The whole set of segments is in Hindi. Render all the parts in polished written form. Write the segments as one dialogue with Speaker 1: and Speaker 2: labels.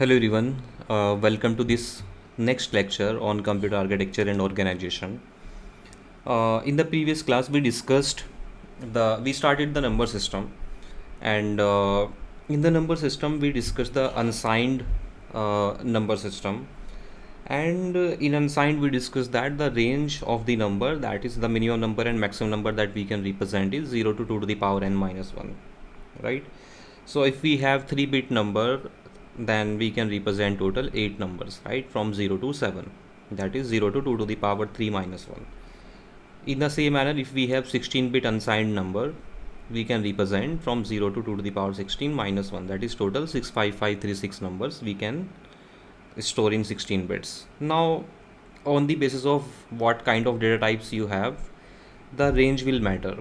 Speaker 1: Hello everyone, welcome to this next lecture on computer architecture and organization. In the previous class, we started the number system, and in the number system we discussed the unsigned number system, and in unsigned we discussed that the range of the number, that is the minimum number and maximum number that we can represent, is 0 to 2 to the power n minus 1, right? So if we have 3-bit number, then we can represent total 8 numbers, right, from 0 to 7, that is 0 to 2 to the power 3 minus 1. In the same manner, if we have 16-bit unsigned number, we can represent from 0 to 2 to the power 16 minus 1, that is total 65536 numbers we can store in 16 bits. Now, on the basis of what kind of data types you have, the range will matter,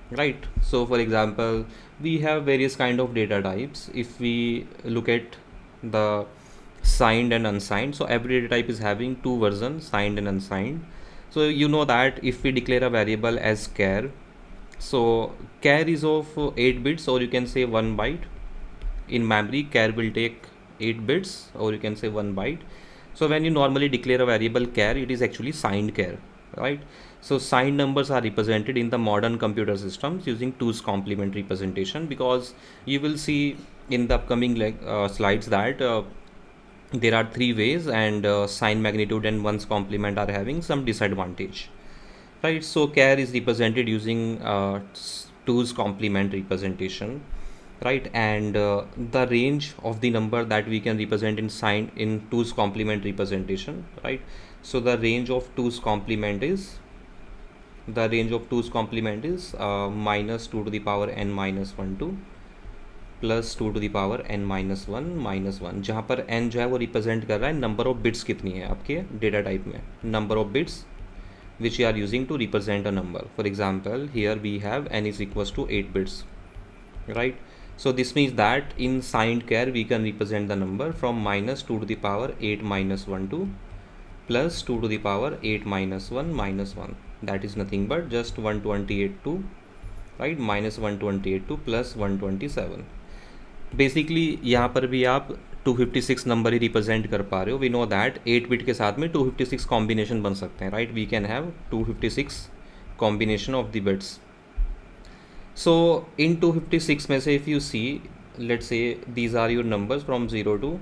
Speaker 1: right? So for example, we have various kind of data types. If we look at the signed and unsigned, so every data type is having two versions, signed and unsigned. So you know that if we declare a variable as char, so char is of 8 bits, or you can say 1 byte. In memory, char will take 8 bits, or you can say 1 byte. So when you normally declare a variable char, it is actually signed char, right? So signed numbers are represented in the modern computer systems using 2's complement representation, because you will see in the upcoming slides that there are three ways, and sign magnitude and 1's complement are having some disadvantage, right? So char is represented using 2's complement representation, right? And the range of the number that we can represent in sign in 2's complement representation, right? So the range of 2's complement is minus 2 to the power n minus 1 to plus 2 to the power n minus one, जहाँ पर n जो है वो रिप्रेजेंट कर रहा है नंबर ऑफ बिट्स कितनी है आपके डेटा टाइप में, number of bits which you are using to represent a number. For example, here we have n is equals to 8 bits, right? So this means that in signed char we can represent the number from minus 2 to the power 8 minus 1 to plus 2 to the power 8 minus 1 minus 1. That is nothing but just 128 to, right, minus 128 to plus 127. Basically यहाँ पर भी आप 256 नंबर ही रिप्रेजेंट कर पा रहे हो. वी नो दैट 8 बिट के साथ में 256 कॉम्बिनेशन बन सकते हैं, right? We can have 256 combination of the bits. So इन 256 में से if you see, let's say these are your numbers from 0 to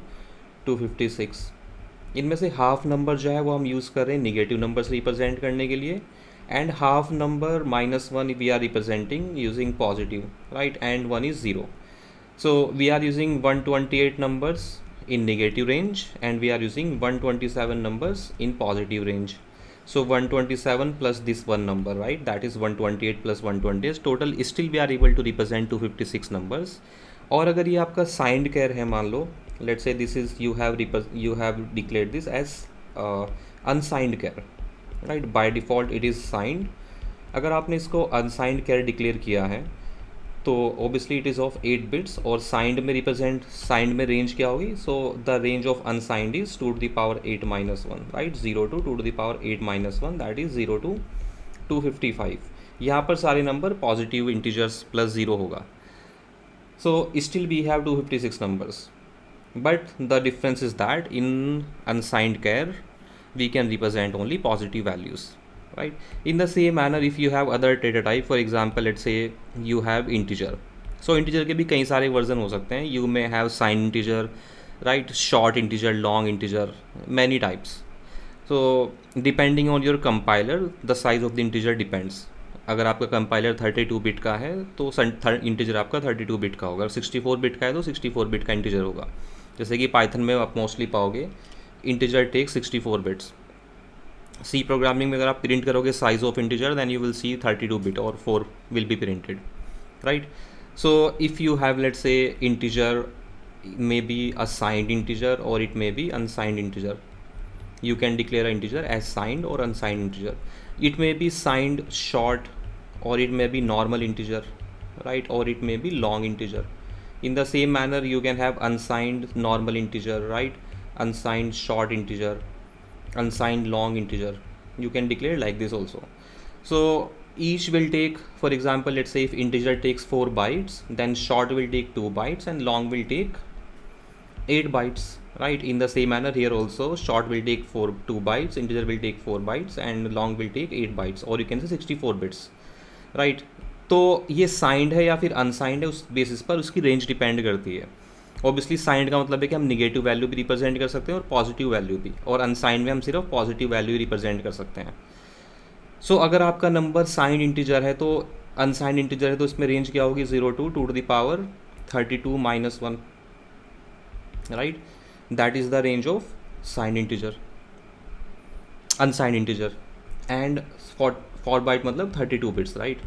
Speaker 1: 256, इनमें से हाफ नंबर जो है वो हम यूज़ कर रहे हैं निगेटिव नंबर्स रिप्रेजेंट करने के लिए, and half number -1 we are representing using positive, right? And 1 is 0. So we are using 128 numbers in negative range, and we are using 127 numbers in positive range. So 127 plus this one number, right? That is 128 plus 128. Total still we are able to represent 256 numbers. और अगर ये आपका signed char है, मान लो, let's say this is you have declared this as unsigned char, right? By default it is signed. अगर आपने इसको unsigned char declare किया है तो obviously it is of 8 bits, और साइंड में रेंज क्या होगी? So the range of unsigned is 2 to the power 8 minus 1, right? 0 to 2 to the power 8 minus 1, that is 0 to 255. यहाँ पर सारे नंबर पॉजिटिव इंटीजर्स प्लस 0 होगा. So still we have 256 numbers, but the difference is that in unsigned char we can represent only positive values, right? In the same manner, if you have other data type, for example, let's say you have integer. So integer के भी कई सारे वर्जन हो सकते हैं. You may have signed integer, right? Short integer, long integer, many types. So depending on your compiler, the size of the integer depends. अगर आपका कंपाइलर 32 बिट का है तो इंटीजर आपका 32 बिट का होगा. अगर 64 बिट का है तो 64 बिट का इंटीजर होगा. जैसे कि पाइथन में आप मोस्टली पाओगे integer take 64 bits. C programming में अगर आप प्रिंट करोगे size of integer, then you will see 32 bit और 4 will be printed, right? So if you have, let's say, integer may be a signed integer और it may be unsigned integer. You can declare an integer as signed or unsigned integer. It may be signed short, or it may be normal integer, right? Or it may be long integer. In the same manner, you can have unsigned normal integer, right? Unsigned short integer, unsigned long integer. You can declare like this also. So each will take, for example, let's say if integer takes 4 bytes, then short will take 2 bytes and long will take 8 bytes, right? In the same manner here also, short will take 2 bytes, integer will take 4 bytes and long will take 8 bytes, or you can say 64 bits, right? तो ये साइंड है या फिर अनसाइंड है, उस बेसिस पर उसकी रेंज डिपेंड करती है। ऑब्वियसली साइंड का मतलब है कि हम निगेटिव वैल्यू भी रिप्रेजेंट कर सकते हैं और पॉजिटिव वैल्यू भी, और अनसाइंड में हम सिर्फ पॉजिटिव वैल्यू रिप्रेजेंट कर सकते हैं। सो अगर आपका नंबर साइंड इंटीजर है तो अनसाइंड इंटीजर है, तो इसमें रेंज क्या होगी, 0 to 2^32 - 1, right? That is the range of signed integer, unsigned integer, and for byte मतलब 32 bits, right?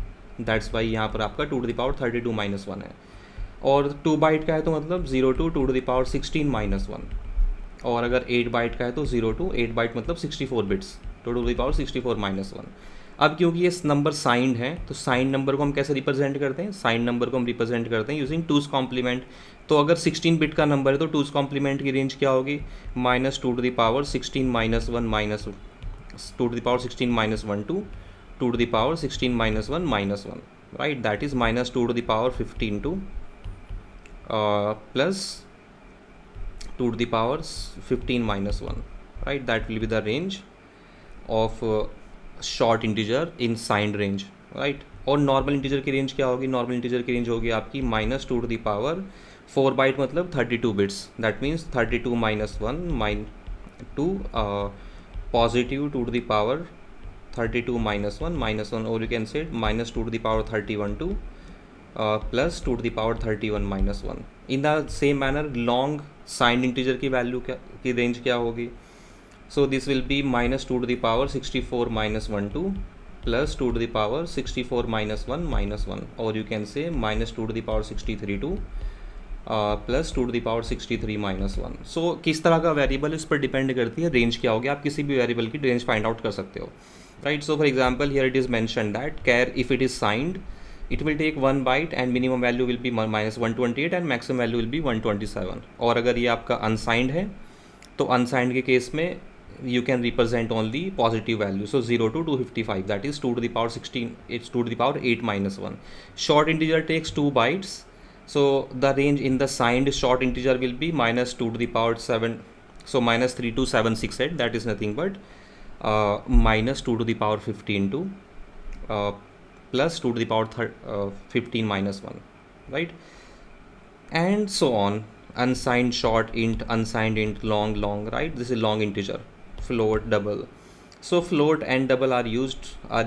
Speaker 1: That's why यहाँ पर आपका 2^32 - 1 है, और 2 बाइट का है तो मतलब 0 to 2^16 - 1, और अगर 8 बाइट का है तो 0 to 8 बाइट मतलब 64 बिट्स, तो 2^64 - 1। अब क्योंकि ये नंबर साइंड है, तो साइंड नंबर को हम कैसे रिप्रेजेंट करते हैं, साइंड नंबर को हम रिप्रेजेंट करते हैं यूजिंग 2's कॉम्प्लीमेंट। तो अगर 16 बिट का नंबर है तो 2's कॉम्प्लीमेंट की रेंज क्या होगी, -2^16 - 1 -2^16 - 1 to 2^16 - 1 -1, right? That is -2^15 to plus 2^15 - 1, right? That will be the range of short integer in signed range, right? और नॉर्मल इंटीजर की रेंज क्या होगी, नॉर्मल इंटीजर की रेंज होगी आपकी -2^4 बाइट मतलब 32 bits, that means 32 - 1 to positive 2^32 - 1 और you can say -2^31 to plus 2^31 - 1। In the same manner long signed integer की वैल्यू की रेंज क्या होगी, so this will be -2^64 - 1 to plus 2^64 - 1 or you can say -2^63 to plus 2^63 - 1। so किस तरह का वेरिएबल इस पर डिपेंड करती है, रेंज क्या होगी, आप किसी भी वेरिएबल की रेंज फाइंड आउट कर सकते हो, right? So for example here it is mention that char if it is signed it will take 1 byte and minimum value will be -128 and maximum value will be 127। और अगर ये आपका अनसाइंड है तो अनसाइंड के केस में you can represent only positive value, so 0 to 255, that is 2^16, it's 2^8 - 1। short integer takes 2 bytes, so the range in the signed short integer will be -2^7, so -32768, that is nothing but -2^15 to plus 2^15 - 1, right? And so on, unsigned short int, unsigned int, long, right? This is long integer, float, double. So float and double are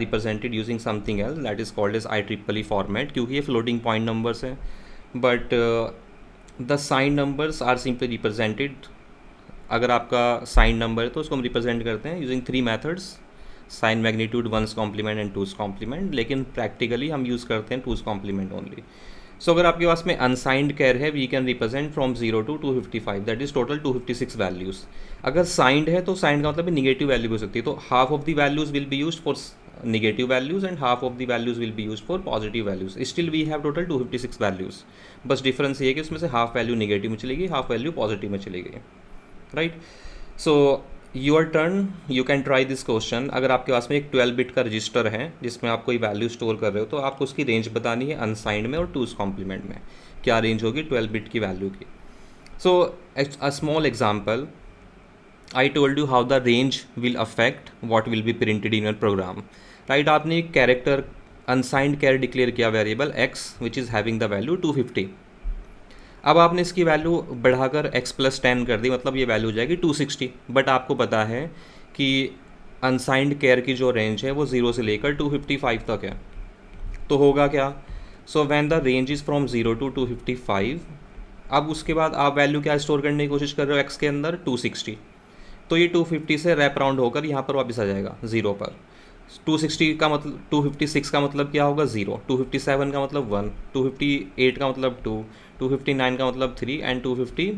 Speaker 1: represented using something else that is called as IEEE format, क्योंकि ये floating point numbers हैं, but the signed numbers are simply represented, अगर आपका signed number है तो उसको हम represent करते हैं using 3 methods, sign magnitude, 1's complement and 2's complement, लेकिन प्रैक्टिकली हम यूज़ करते हैं 2's कॉम्प्लीमेंट ओनली। सो अगर आपके पास में अनसाइंड कैर है, we can represent from 0 to 255, that is total 256 values. अगर साइंड है तो साइंड का मतलब निगेटिव वैल्यू हो सकती है, तो half of the values will be use for negative values and half of the values will be use for positive values. Still we have total 256 values, बस डिफरेंस ये है कि उसमें से हाफ वैल्यू निगेटिव में चली गई, हाफ वैल्यू पॉजिटिव में चली गई, right? So your turn, you can try this question. अगर आपके पास में एक 12 बिट का रजिस्टर है जिसमें आप कोई वैल्यू स्टोर कर रहे हो, तो आपको उसकी रेंज बतानी है अनसाइंड में और 2's कॉम्प्लीमेंट में, क्या रेंज होगी 12 बिट की वैल्यू की। So a small example, I told you how the range will affect what will be printed in your program, right? आपने एक कैरेक्टर अनसाइंड कैर डिक्लेयर किया variable X which is having the value 250। अब आपने इसकी वैल्यू बढ़ाकर x + 10 कर दी, मतलब ये वैल्यू हो जाएगी 260, बट आपको पता है कि अनसाइंड कैर की जो रेंज है वो 0 से लेकर 255 तक है, तो होगा क्या? So when the range is from 0 to 255, अब उसके बाद आप वैल्यू क्या स्टोर करने की कोशिश कर रहे हो x के अंदर, 260, तो ये 250 से रैप राउंड होकर यहाँ पर वापस आ जाएगा 0 पर। 260 का मतलब 256 का मतलब क्या होगा 0, 257 का मतलब 1, 258 का मतलब 2, 259 का मतलब 3 एंड 260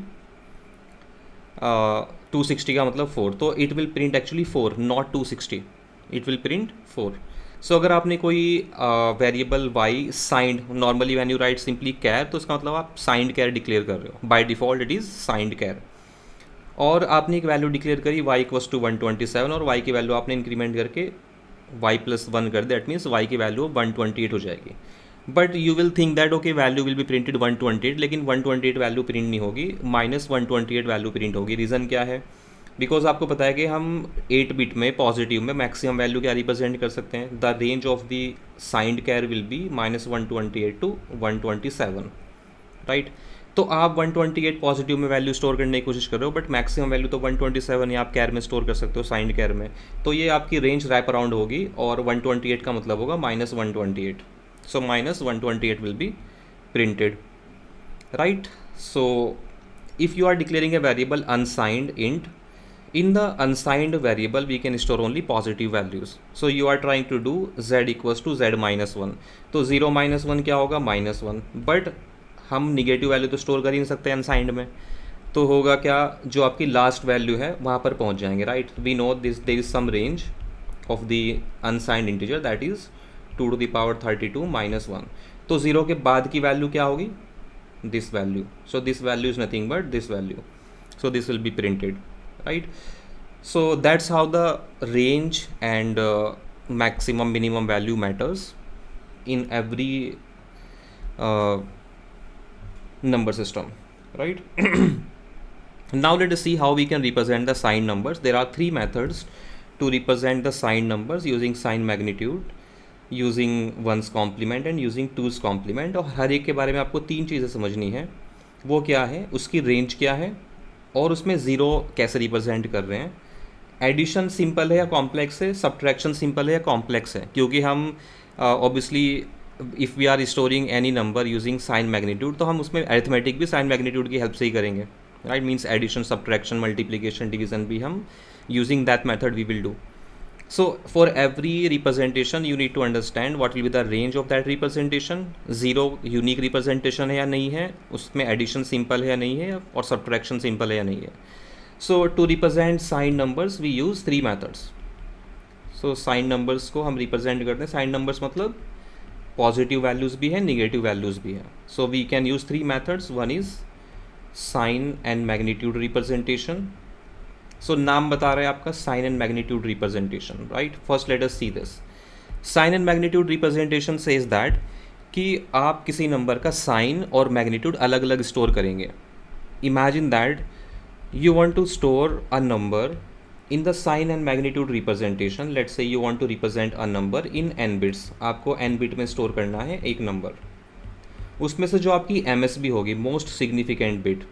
Speaker 1: का मतलब 4। तो it will print actually 4 not 260, it will print 4। So अगर आपने कोई variable y signed, normally when you write simply char, तो इसका मतलब आप साइंड कैर डिक्लेयर कर रहे हो, by default it is signed char. और आपने एक वैल्यू डिक्लेयर करी y = 127 और y की वैल्यू आपने इंक्रीमेंट करके y + 1 कर दे, दैट मीन्स y की वैल्यू 128 हो जाएगी। But you will think that okay value will be printed 128, लेकिन 128 वैल्यू प्रिंट नहीं होगी, -128 वैल्यू प्रिंट होगी। रीज़न क्या है? बिकॉज आपको पता है कि हम 8 बिट में पॉजिटिव में मैक्सिमम वैल्यू क्या रिप्रेजेंट कर सकते हैं, the range of the signed char will be -128 to 127, right. तो आप 128 पॉजिटिव में वैल्यू स्टोर करने की कोशिश कर रहे हो, बट मैक्सिमम वैल्यू तो 127 ही आप कैर में स्टोर कर सकते हो, साइंड कैर में। तो ये आपकी रेंज रैप अराउंड होगी, और 128 का मतलब होगा -128, so -128 will be printed, right? So if you are declaring a variable unsigned int, in the unsigned variable we can store only positive values. So you are trying to do z equals to z minus 1, तो 0 minus 1 क्या होगा? -1, बट हम निगेटिव वैल्यू तो स्टोर कर ही नहीं सकते अनसाइंड में, तो होगा क्या, जो आपकी लास्ट वैल्यू है वहाँ पर पहुँच जाएंगे, right. We know this there is some range of the unsigned integer, that is 2 to the power 32 minus 1, तो 0 के बाद की वैल्यू क्या होगी? This value. So this value is nothing but this value, so this will be printed, right. So that's how the range and maximum minimum value matters in every number system, right? Now let us see how we can represent the signed numbers. There are three methods to represent the signed numbers using sign magnitude, using once complement and using two's complement. और हर एक के बारे में आपको तीन चीज़ें समझनी है। वो क्या है, उसकी रेंज क्या है, और उसमें ज़ीरो कैसे रिप्रेजेंट कर रहे हैं, एडिशन सिंपल है या कॉम्प्लेक्स है, सब्ट्रैक्शन सिंपल है या कॉम्प्लेक्स है। क्योंकि हम obviously if we are storing any number using sign magnitude, तो हम उसमें अरिथमेटिक भी साइन मैग्नीट्यूड की हेल्प से ही करेंगे, राइट। Means addition, subtraction, multiplication, division भी हम using that method we will do. So for every representation you need to understand what will be the range of that representation, zero unique representation है या नहीं है, उसमें एडिशन सिंपल है या नहीं है, और सब्ट्रैक्शन सिंपल है या नहीं है। So to represent sign numbers we use three methods. So sign numbers को हम रिप्रेजेंट करते हैं, साइन नंबर्स मतलब पॉजिटिव वैल्यूज़ भी है, निगेटिव वैल्यूज़ भी है। So we can use three methods, one is sign and magnitude representation. So नाम बता रहे हैं आपका sign and magnitude representation, right. First let us see this. Sign and magnitude representation says that कि आप किसी नंबर का साइन और मैग्नीट्यूड अलग अलग स्टोर करेंगे। Imagine that you want to store a number in the sign and magnitude representation. Let's say you want to represent a number in n bits. आपको n बिट में स्टोर करना है एक नंबर, उसमें से जो आपकी MSB होगी, most significant bit,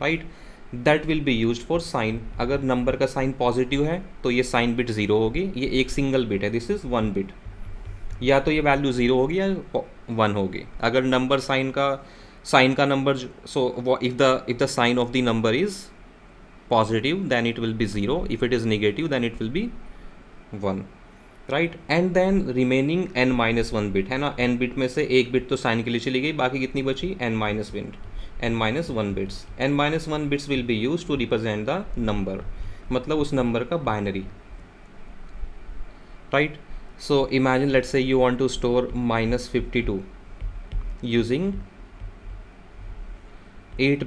Speaker 1: right, that will be use for sign. अगर नंबर का साइन पॉजिटिव है तो ये साइन बिट ज़ीरो होगी, ये एक सिंगल बिट है, दिस इज़ वन बिट, या तो ये वैल्यू ज़ीरो होगी या वन होगी। अगर नंबर साइन का number, so if the sign of the number is positive then it will be zero, if it is negative then it will be one, right. And then remaining n-1 bit है ना, n बिट में से एक बिट तो साइन के लिए चली गई, बाकी कितनी बची? n-1 bits. n-1 bits will be use to represent the number, मतलब उस नंबर का binary, right. So imagine let's say you want to store -52 using 8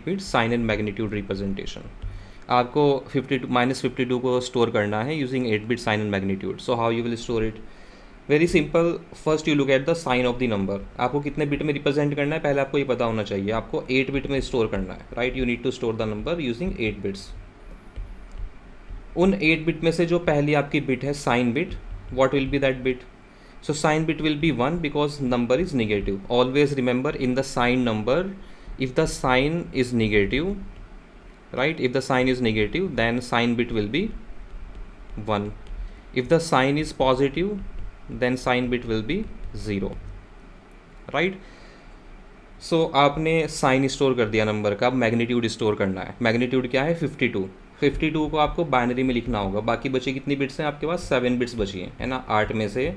Speaker 1: bit sign and magnitude representation. आपको 52 को स्टोर करना है using 8 bit sign and magnitude. So how you will store it? Very simple. First you look at the sign of the number. आपको कितने बिट में रिप्रेजेंट करना है पहले आपको ये पता होना चाहिए। आपको 8 बिट में स्टोर करना है, right. You need to store the number using 8 bits. उन 8 बिट में से जो पहली आपकी बिट है sign bit, what will be that bit? So sign bit will be 1 because number is negative. Always remember in the sign number, if the sign is negative, right, if the sign is negative then sign bit will be 1. If the sign is positive then sign bit will be 0, right. So आपने साइन स्टोर कर दिया नंबर का, अब मैग्नीट्यूड स्टोर करना है। मैग्नीट्यूड क्या है? 52 को आपको बाइनरी में लिखना होगा। बाकी बचे कितनी बिट्स हैं आपके पास? 7 बिट्स बची हैं, है ना। 8 में से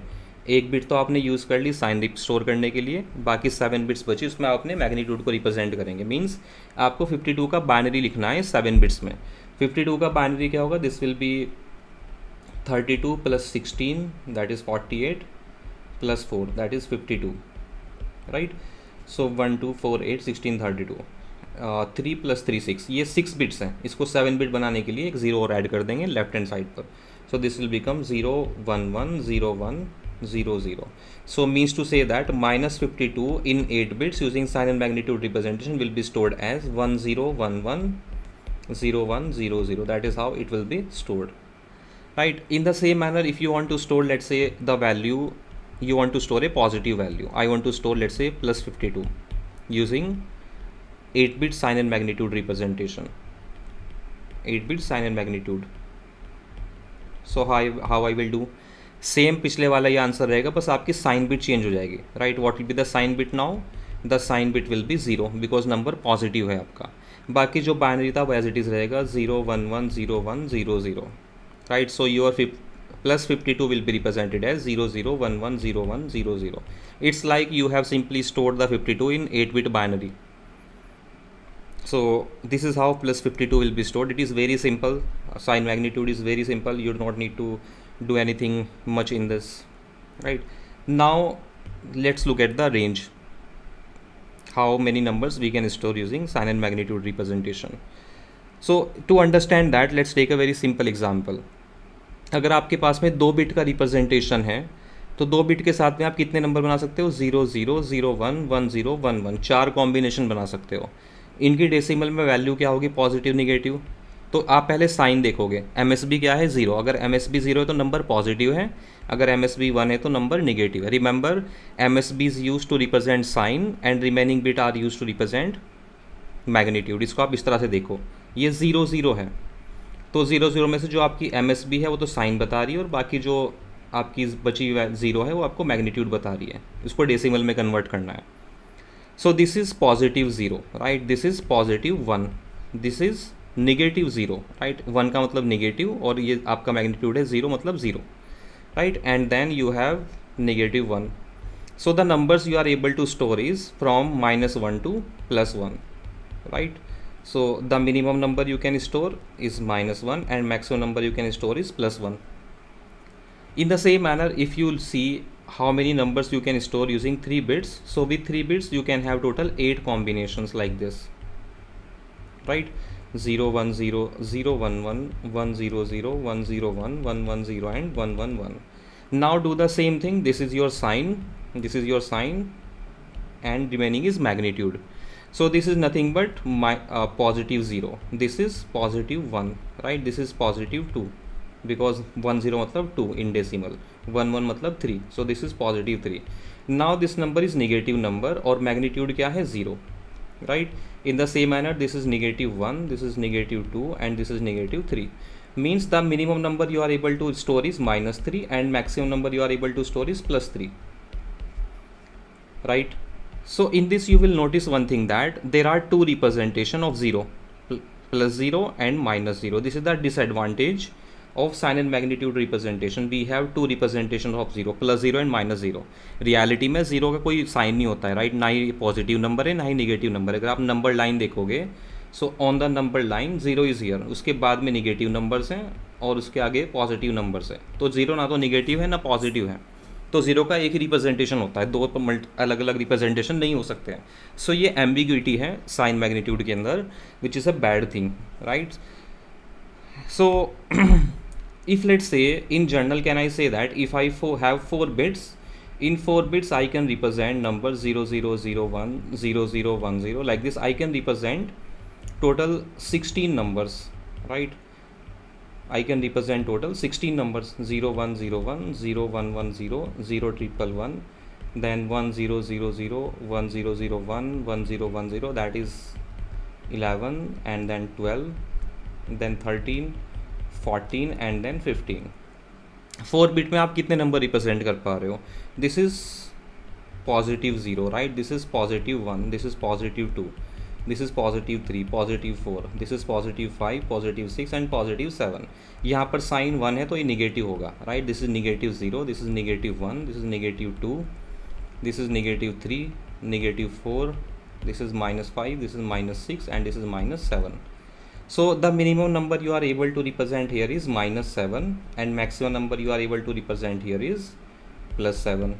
Speaker 1: एक बिट तो आपने यूज़ कर ली साइन स्टोर करने के लिए, बाकी 7 बिट्स बची, उसमें आप अपने मैग्नीट्यूड को रिप्रेजेंट करेंगे। मींस आपको 52 का बाइनरी लिखना है 7 बिट्स में। 52 का बाइनरी क्या होगा? This will B 32 + 16 that is 48 + 4 that is 52, right. सो 1 2 4 8 16 32, 3 + 3 6, ये 6 बिट्स हैं। इसको 7 बिट बनाने के लिए एक ज़ीरो और ऐड कर देंगे लेफ्ट हैंड साइड पर। सो this will become 0 1 1 0 1 0 0. So means to say that minus 52 in 8 bits using sign and magnitude representation will be stored as 1 0 1 1 0 1 0 0. That is how it will be stored, right? In the same manner, if you want to store, let's say, the value, you want to store a positive value. I want to store, let's say, plus 52 using 8-bit sign and magnitude representation. 8-bit sign and magnitude. So how I will do? Same पिछले वाला ये आंसर रहेगा, बस आपकी साइन बिट चेंज हो जाएगी, right? What will be the sign bit now? The sign bit will be 0 because number positive है आपका. बाकी जो बाइनरी था वो एज इट इज़ रहेगा 0 1 1 0 1 0 0, right? So your plus 52 will be represented as 0 0 1 1 0 1 0 0. It's like you have simply stored the 52 in 8-bit binary. So this is how plus 52 will be stored. It is very simple. Sign magnitude is very simple. You do not need to do anything much in this, right? Now let's look at the range. How many numbers we can store using sign and magnitude representation. So to understand that, let's take a very simple example. अगर आपके पास में 2 बिट का रिप्रेजेंटेशन है तो 2 बिट के साथ में आप कितने नंबर बना सकते हो? 0 0 0 1 1 0 1 1, 4 कॉम्बिनेशन बना सकते हो. इनकी डेसिमल में वैल्यू क्या होगी? Positive negative. तो आप पहले साइन देखोगे. MSB क्या है? 0. अगर MSB 0 है तो नंबर पॉजिटिव है, अगर MSB 1 है तो नंबर निगेटिव है. Remember, MSB is use to represent sign and remaining bit are use to represent magnitude. इसको आप इस तरह से देखो, ये 0 0 है तो 0 0 में से जो आपकी MSB है वो तो साइन बता रही है, और बाकी जो आपकी बची 0 है वो आपको मैग्नीट्यूड बता रही है. इसको डेसिमल में कन्वर्ट करना है. सो this is positive 0, right? This is positive 1, this is negative 0, right? 1 का मतलब निगेटिव और ये आपका मैग्नीट्यूड है 0 मतलब 0, right? And then you have negative 1. So the numbers you are able to store is from -1 to +1, right? So the minimum number you can store is -1 and maximum number you can store is +1. In the same manner, if you see how many numbers you can store using 3 bits, so with 3 bits you can have total 8 combinations like this, right? 0 1 0 0 1 1 1 0 0 1 0 1 1 1 0 and 1 1 1. Now do the same thing. This is your sign, this is your sign, and remaining is magnitude. So this is nothing but positive 0, this is positive 1, right? This is positive 2 because 1 0 मतलब 2 in decimal, 1 1 मतलब 3, so this is positive 3. Now this number is negative number और magnitude क्या है? 0, right? In the same manner, this is negative 1, this is negative 2 and this is negative 3. Means the minimum number you are able to store is -3 and maximum number you are able to store is +3, right? So in this you will notice one thing, that there are 2 representation of 0, +0 and -0. This is the disadvantage of sign and magnitude representation. We have 2 representation of 0, +0 and -0. Reality में 0 का कोई साइन नहीं होता है, राइट? ना ही पॉजिटिव नंबर है ना ही निगेटिव नंबर है. अगर आप नंबर लाइन देखोगे, so on the number line 0 is here, उसके बाद में निगेटिव नंबर्स हैं और उसके आगे पॉजिटिव नंबर्स हैं. तो 0 ना तो निगेटिव है ना पॉजिटिव है, तो 0 का एक ही रिप्रेजेंटेशन होता है, 2 अलग अलग रिप्रेजेंटेशन नहीं हो सकते हैं. सो ये एम्बिग्विटी है साइन मैग्नीट्यूड के अंदर, which is a bad thing, right? So if let's say in general can I say that if I have 4 bits, in 4 bits I can represent number 0 0 0 1 0 0 1 0 like this. I can represent total 16 numbers, right? I can represent total 16 numbers, 0 1 0 1 0 1 1 0 0 1 1 then 1 0 0 0 1 0 0 1 1 0 1 0, that is 11 and then 12 then 13 14 and then 15. 4 bit में आप कितने नंबर रिप्रेजेंट कर पा रहे हो? This is positive 0, right? This is positive 1, this is positive 2, this is positive 3, positive 4, this is positive 5, positive 6 and positive 7. यहाँ पर साइन 1 है तो ये निगेटिव होगा, right? This is negative 0, this is negative 1, this is negative 2, this is negative 3, negative 4, this is -5, this is -6 and this is -7. So the minimum number you are able to represent here is -7 and maximum number you are able to represent here is +7,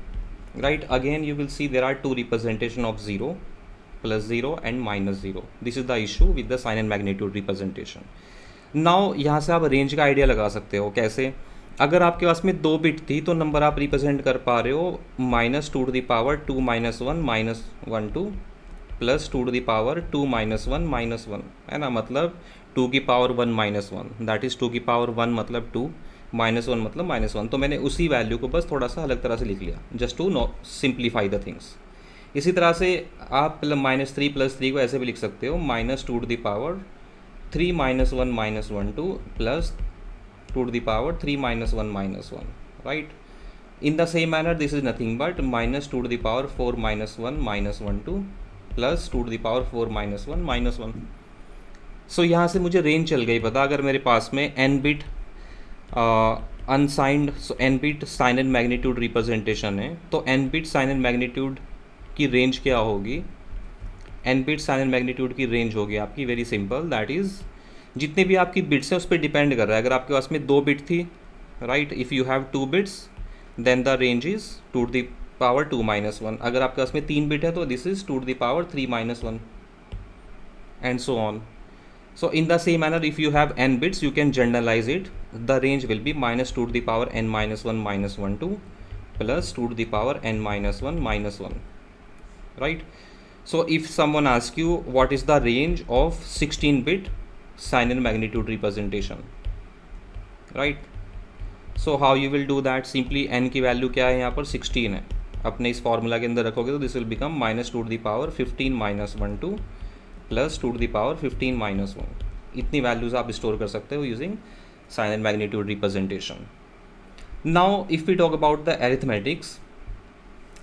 Speaker 1: right? Again you will see there are 2 representation of 0, +0 and -0. This is the issue with the sign and magnitude representation. Now यहाँ से आप रेंज का आइडिया लगा सकते हो. कैसे? अगर आपके पास में 2 बिट थी तो नंबर आप रिप्रेजेंट कर पा रहे हो -2^2 - 1 - 1 2 प्लस 2^2 - 1 - 1, है ना, मतलब 2^1 - 1, दैट इज़ 2^1 मतलब 2, -1 मतलब -1। तो मैंने उसी वैल्यू को बस थोड़ा सा अलग तरह से लिख लिया, just to no simplify the things. इसी तरह से आप -3 + 3 को ऐसे भी लिख सकते हो, -2^3 - 1 - 1 2 plus 2^3 - 1 - 1, right? In the same manner, this is nothing but -2^4 - 1 - 1 2 plus 2^4 - 1 - 1। सो यहाँ से मुझे रेंज चल गई पता, अगर मेरे पास में n bit unsigned, n bit sign and magnitude representation है, तो n bit sign and magnitude की रेंज क्या होगी? n bit sign and magnitude की रेंज होगी आपकी वेरी सिंपल, दैट इज़ जितने भी आपकी बिट्स है उस पर डिपेंड कर रहा है। अगर आपके पास में 2 बिट थी, right, if you have 2 bits then the range is 2^2 - 1। अगर आपके पास में 3 बिट है तो this is 2^3 - 1 and so on. So in the same manner, if you have n bits, you can generalize it. The range will be -2^n - 1 - 1 2 plus 2^n - 1 - 1, right? So if someone asks you what is the range of 16-bit sign and magnitude representation, right? So how you will do that? Simply n की वैल्यू क्या है यहाँ पर 16 है, अपने इस फॉर्मूला के अंदर रखोगे तो दिस विल बिकम -2^15 - 1 2 प्लस 2^15 - 1। इतनी वैल्यूज़ आप स्टोर कर सकते हो using sign and magnitude representation. Now if we talk about the arithmetics,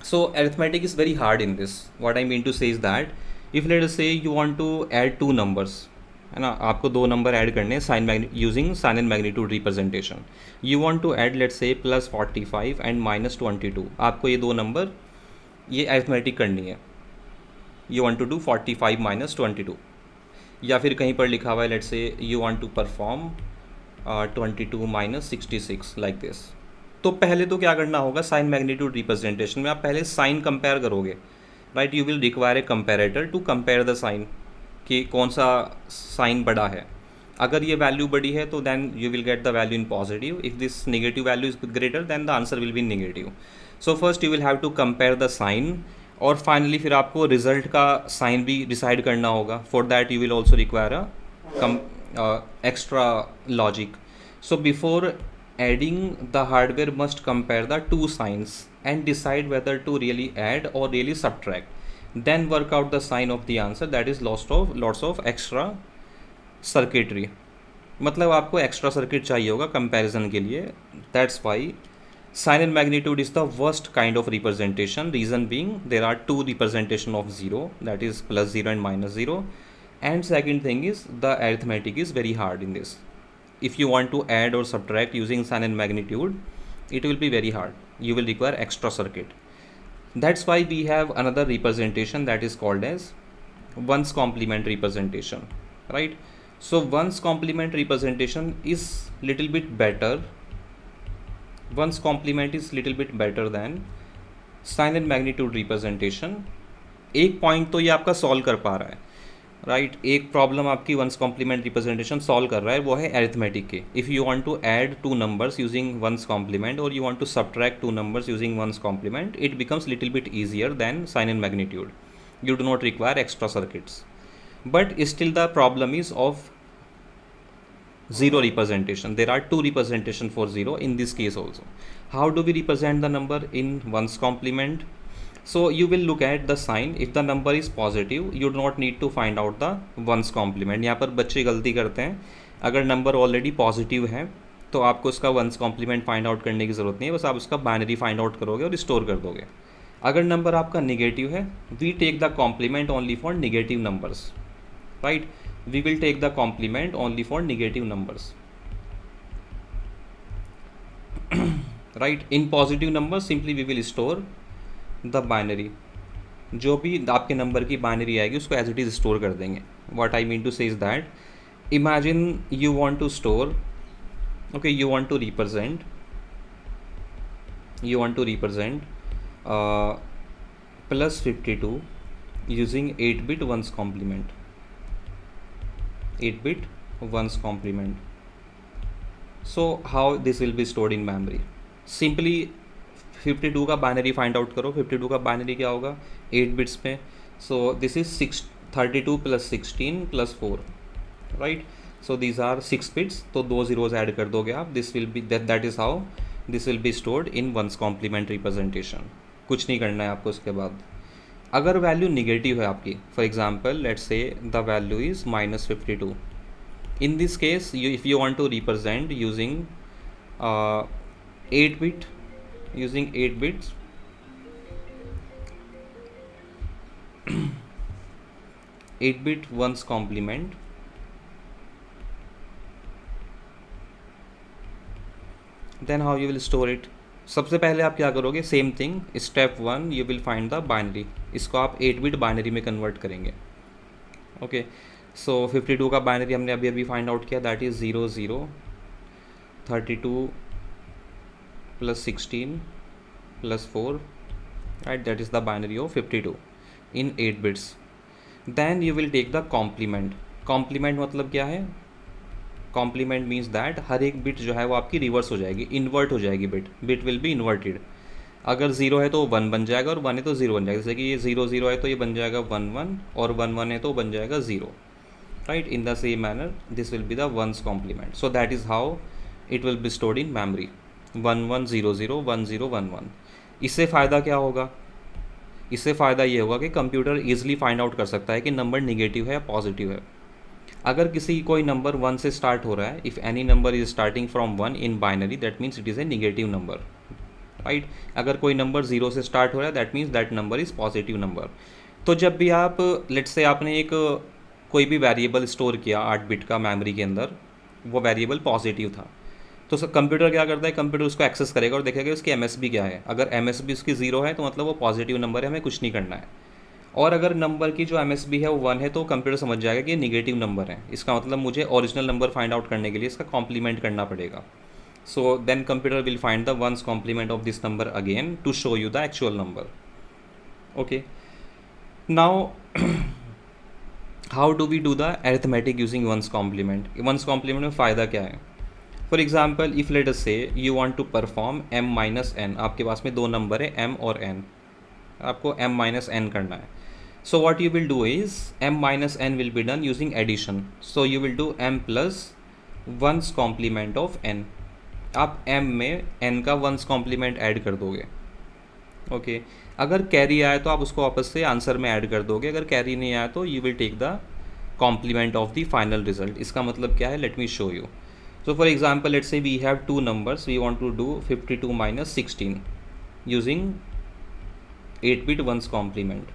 Speaker 1: so arithmetic is very hard in this. What I mean to say is that if let us say you want to add two numbers, है ना, आपको 2 नंबर ऐड करने हैं sign using sign and magnitude representation. You want to add let's say +45 and -22। आपको ये 2 नंबर ये अरिथमेटिक करनी है। यू वांट टू डू 45 - 22, या फिर कहीं पर लिखा हुआ है let's say you want to perform 22 - 66 like this. तो पहले तो क्या करना होगा, साइन मैग्नीट्यूड रिप्रेजेंटेशन में आप पहले साइन कंपेयर करोगे, right? You will require a comparator to compare the sign कि कौन सा साइन बड़ा है। अगर ये वैल्यू बड़ी है तो then you will get the value in positive, if this negative value is greater then the answer will be negative. So first you will have to compare the sign, और फाइनली फिर आपको रिजल्ट का साइन भी डिसाइड करना होगा। For that you will also require a extra logic. So before adding, the hardware must compare the two signs and decide whether to really add or really subtract. Then work out the sign of the answer, that is lots of extra circuitry. मतलब आपको एक्स्ट्रा सर्किट चाहिए होगा कंपैरिजन के लिए। That's why sign and magnitude is the worst kind of representation, reason being there are 2 representation of 0, that is +0 and -0, and second thing is the arithmetic is very hard in this. If you want to add or subtract using sign and magnitude, it will be very hard. You will require extra circuit. That's why we have another representation that is called as ones complement representation, right? So ones complement representation is little bit better. Ones complement is little bit better than sign and magnitude representation. एक पॉइंट तो ये आपका सॉल्व कर पा रहा है, राइट? एक प्रॉब्लम आपकी वंस कॉम्प्लीमेंट रिप्रेजेंटेशन सॉल्व कर रहा है, वो है अरिथमेटिक के। If you want to add 2 numbers using once complement और you want to subtract 2 numbers using once complement, it becomes little bit easier than sign and magnitude. You do not require extra circuits, but still the problem is of zero representation. There are 2 representation for 0 in this case also. How do we represent the number in ones complement? So you will look at the sign. If the number is positive, you do not need to find out the ones complement. यहाँ पर बच्चे गलती करते हैं, अगर नंबर ऑलरेडी पॉजिटिव है तो आपको उसका वंस कॉम्प्लीमेंट फाइंड आउट करने की ज़रूरत नहीं है, बस आप उसका बाइनरी फाइंड आउट करोगे और स्टोर कर दोगे। अगर नंबर आपका निगेटिव है, we take the complement only for negative numbers, right? We will take the complement only for negative numbers, right? In positive numbers simply we will store the binary. जो भी आपके नंबर की बाइनरी आएगी उसको एज इट इज़ स्टोर कर देंगे। What I mean to say is that imagine you want to store, okay, you want to represent +52 using 8-bit ones complement, 8-bit ones complement, so how this will be stored in memory? Simply 52 का बाइनरी फाइंड आउट करो। 52 का बाइनरी क्या होगा? 8 बिट्स में। So this is 32 plus 16 plus 4, right? So these are 6 bits, तो 2 जीरोज ऐड कर दोगे आप। This will be that is how this will be stored in once complement representation. कुछ नहीं करना है आपको उसके बाद। अगर वैल्यू निगेटिव है आपकी, for example let's say the value is -52, in this case if you want to represent using 8 bit, using 8 bits 8 bit ones complement, then how you will store it? सबसे पहले आप क्या करोगे? Same thing, step 1 you will find the binary. इसको आप 8 बिट बाइनरी में कन्वर्ट करेंगे। ओके, सो 52 का बाइनरी हमने अभी अभी फाइंड आउट किया, that is 0 0 32 plus 16 plus 4, right? That is the binary of 52 in 8 bits. Then you will take the complement. Complement मतलब क्या है? Complement means that हर एक बिट जो है वो आपकी रिवर्स हो जाएगी, इन्वर्ट हो जाएगी। Bit will B inverted. अगर 0 है तो 1 बन जाएगा, और 1 है तो 0 बन जाएगा। जैसे कि ये 0 0 है तो ये बन जाएगा 1 1, और 1 1 है तो बन जाएगा 0, right? In the same manner this will be the once complement. So that is how it will be stored in memory. 1 1 0 0 1 0 1 1। इससे फ़ायदा क्या होगा? इससे फ़ायदा ये होगा कि कंप्यूटर ईजिली फाइंड आउट कर सकता है कि नंबर निगेटिव है या पॉजिटिव है। अगर किसी कोई नंबर 1 से स्टार्ट हो रहा है, if any number is starting from 1 in binary, that means it is a negative number, right? अगर कोई नंबर 0 से स्टार्ट हो रहा है, that means that number is positive number. तो जब भी आप लेट्स से आपने एक कोई भी वेरिएबल स्टोर किया 8 बिट का मेमोरी के अंदर, वो वेरिएबल पॉजिटिव था, तो कंप्यूटर क्या करता है? कंप्यूटर उसको एक्सेस करेगा और देखेगा उसकी एमएसबी क्या है। अगर एमएसबी उसकी 0 है तो मतलब वो पॉजिटिव नंबर है, हमें कुछ नहीं करना है। और अगर नंबर की जो एमएसबी है वो 1 है तो कंप्यूटर समझ जाएगा कि ये निगेटिव नंबर है। इसका मतलब मुझे ओरिजिनल नंबर फाइंड आउट करने के लिए इसका कॉम्प्लीमेंट करना पड़ेगा। So then computer will find the once complement of this number again to show you the actual number. Okay, now how do we do the arithmetic using once complement? One's complement में फ़ायदा क्या है? For example if let us say you want to perform m minus N. आपके पास में दो नंबर है m और n, आपको m माइनस एन करना है। So what you will do is m minus n will be done using addition. So you will do m plus ones complement of n। आप m में n का वंस कॉम्प्लीमेंट ऐड कर दोगे। ओके, अगर कैरी आए तो आप उसको वापस से आंसर में ऐड कर दोगे। अगर कैरी नहीं आया तो you will take the complement of the final result. इसका मतलब क्या है? Let me show you. So for example, let's say we have two numbers. We want to do 52 minus 16 using 8-bit ones complement.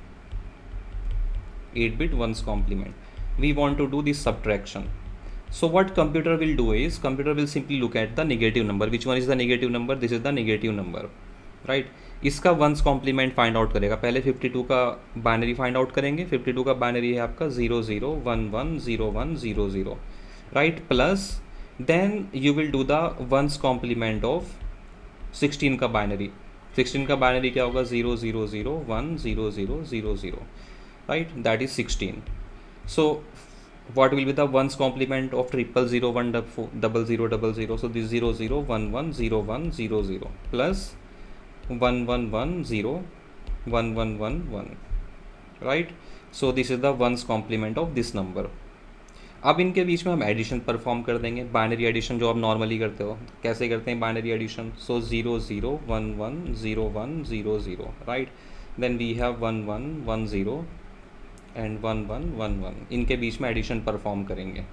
Speaker 1: 8-bit ones complement. We want to do this subtraction. So what computer will do is computer will simply look at the negative number. Which one is the negative number? This is the negative number, right? इसका वंस कॉम्प्लीमेंट फाइंड आउट करेगा। पहले 52 का बाइनरी फाइंड आउट करेंगे। 52 का बाइनरी है आपका 0 0 1 1 0 1 0 0, right? Plus then you will do the once complement of 16 का बाइनरी। 16 का बाइनरी क्या होगा? 0 0 0 1 0 0 0 0, right? That is 16। So what will be the ones complement of 0 0 1 0 0 0 0? So this 0 0 1 1 0 1 0 0 plus 1 1 1 0 1 1 1 1, right? So this is the ones complement of this number. अब इनके बीच में हम एडिशन परफॉर्म कर देंगे, बाइनरी एडिशन जो आप नॉर्मली करते हो। कैसे करते हैं binary addition? So 0 0 1 1 0 1 0 0, right? Then we have 1 1 1 0 and 1 1 1 1। इनके बीच में एडिशन परफॉर्म करेंगे।